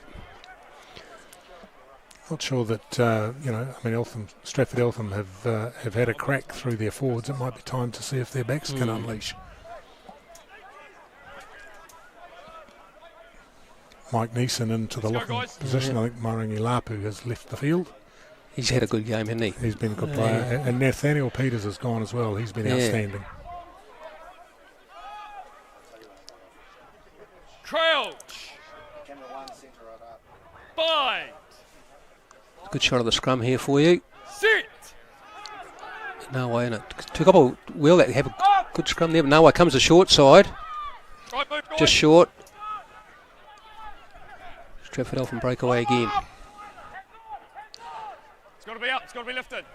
Not sure that Stratford Eltham have had a crack through their forwards. It might be time to see if their backs can unleash. Mike Neeson into the locking position. I think Marangi Lapu has left the field. He's had a good game, hasn't he? He's been a good player. And Nathaniel Peters has gone as well. He's been outstanding. Crouch. Bind. Good shot of the scrum here for you. Sit. No way in it. Tukapa will have a good scrum there, but no way comes the short side. Right, move, guys. Just short. Stratford Eltham breakaway again. It's got to be up. It's got to be lifted.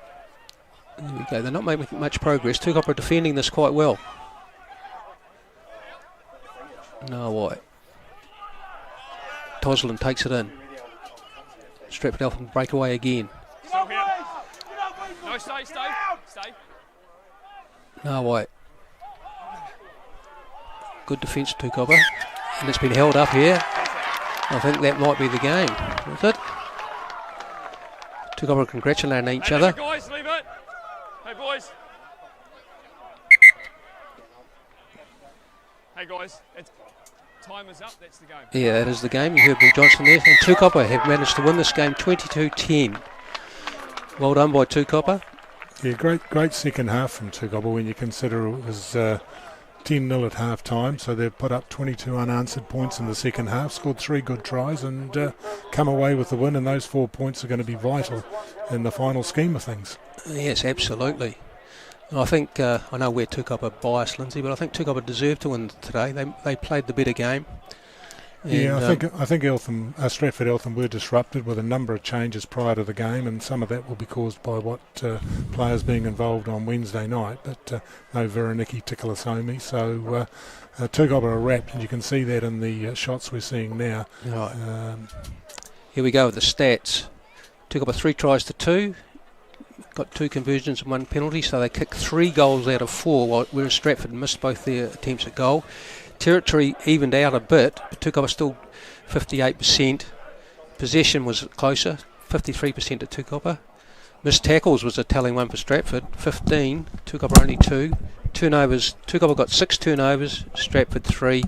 There we go. They're not making much progress. Tukapa are defending this quite well. No way. Tosland takes it in. Stratford Eltham breakaway again. No, stay. No way. Good defence, Tukapa. And it's been held up here. I think that might be the game. Is it? Tukapa congratulating each other. Guys, leave it. Hey, boys. Hey, guys. Time is up. That's the game. Yeah, that is the game. You heard Will Johnson there. And Tukapa have managed to win this game 22-10. Well done by Tukapa. Yeah, great second half from Tukapa when you consider it was 10-0 at half time. So they've put up 22 unanswered points in the second half, scored 3 good tries and come away with the win. And those 4 points are going to be vital in the final scheme of things. Yes, absolutely. I think, I know we're Tukapa biased, Lindsay, but I think Tukapa deserved to win today. They played the better game. And, I think Stratford Eltham were disrupted with a number of changes prior to the game, and some of that will be caused by what players being involved on Wednesday night. But no Veroniki Tikalasomi, so Tukapa are wrapped, and you can see that in the shots we're seeing now. Right. Here we go with the stats. Tukapa 3 tries to 2. Got 2 conversions and 1 penalty, so they kicked 3 goals out of 4, whereas Stratford missed both their attempts at goal. Territory evened out a bit, but Tukapa still 58%. Possession was closer, 53% to Tukapa. Missed tackles was a telling one for Stratford, 15. Tukapa only 2. Turnovers, Tukapa got 6 turnovers, Stratford 3.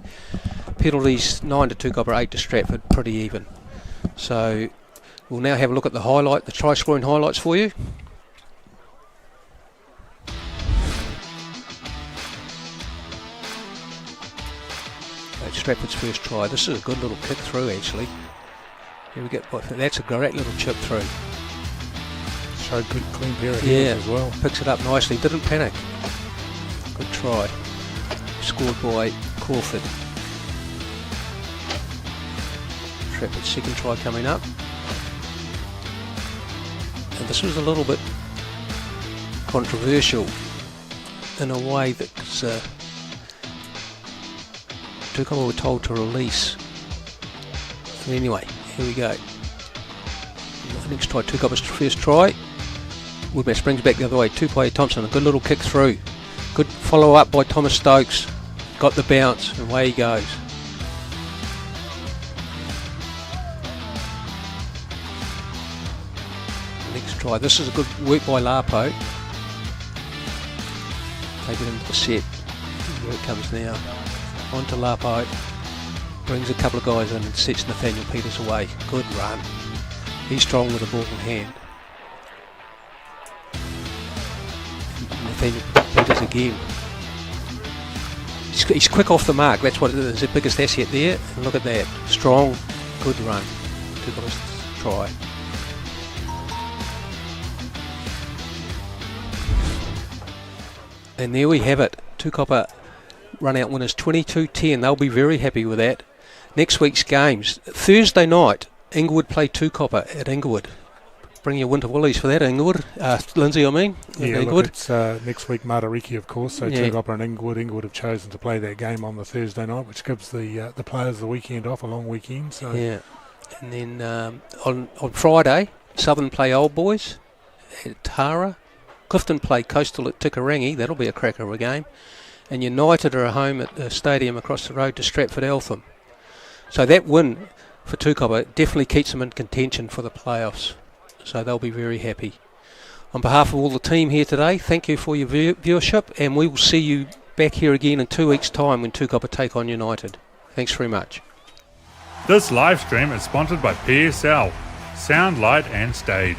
Penalties 9 to Tukapa, 8 to Stratford, pretty even. So we'll now have a look at the try scoring highlights for you. Stratford's first try. This is a good little kick through, actually. Here we go. That's a great little chip through. Showed good clean pair of hands as well. Picks it up nicely. Didn't panic. Good try. Scored by Crawford. Stratford's second try coming up. And this was a little bit controversial in a way that Tukapa were told to release. But anyway, here we go. Next try, Tukapa's first try. Woodmatch springs back the other way. Two-player Thompson, a good little kick through. Good follow up by Thomas Stokes. Got the bounce and away he goes. Next try. This is a good work by Lapo. Take it into the set. Here it comes now. On to Lapo. Brings a couple of guys in and sets Nathaniel Peters away. Good run. He's strong with the ball in hand. Nathaniel Peters again. He's quick off the mark. That's what is the biggest asset there. And look at that. Strong. Good run. Tukapa's try. And there we have it. Tukapa run out winners 22-10. They'll be very happy with that. Next week's games. Thursday night, Inglewood play Tukapa at Inglewood. Bring your winter woolies for that, Inglewood. Lindsay, I mean. Yeah, Inglewood. look, it's next week Matariki, of course. So Tukapa and Inglewood. Inglewood have chosen to play that game on the Thursday night, which gives the players the weekend off, a long weekend. So yeah. And then on Friday, Southern play Old Boys at Tara. Clifton play Coastal at Tikarangi. That'll be a cracker of a game. And United are at home at the stadium across the road to Stratford Eltham. So that win for Tukapa definitely keeps them in contention for the playoffs. So they'll be very happy. On behalf of all the team here today, thank you for your viewership, and we will see you back here again in 2 weeks' time when Tukapa take on United. Thanks very much. This live stream is sponsored by PSL, Sound, Light and Stage.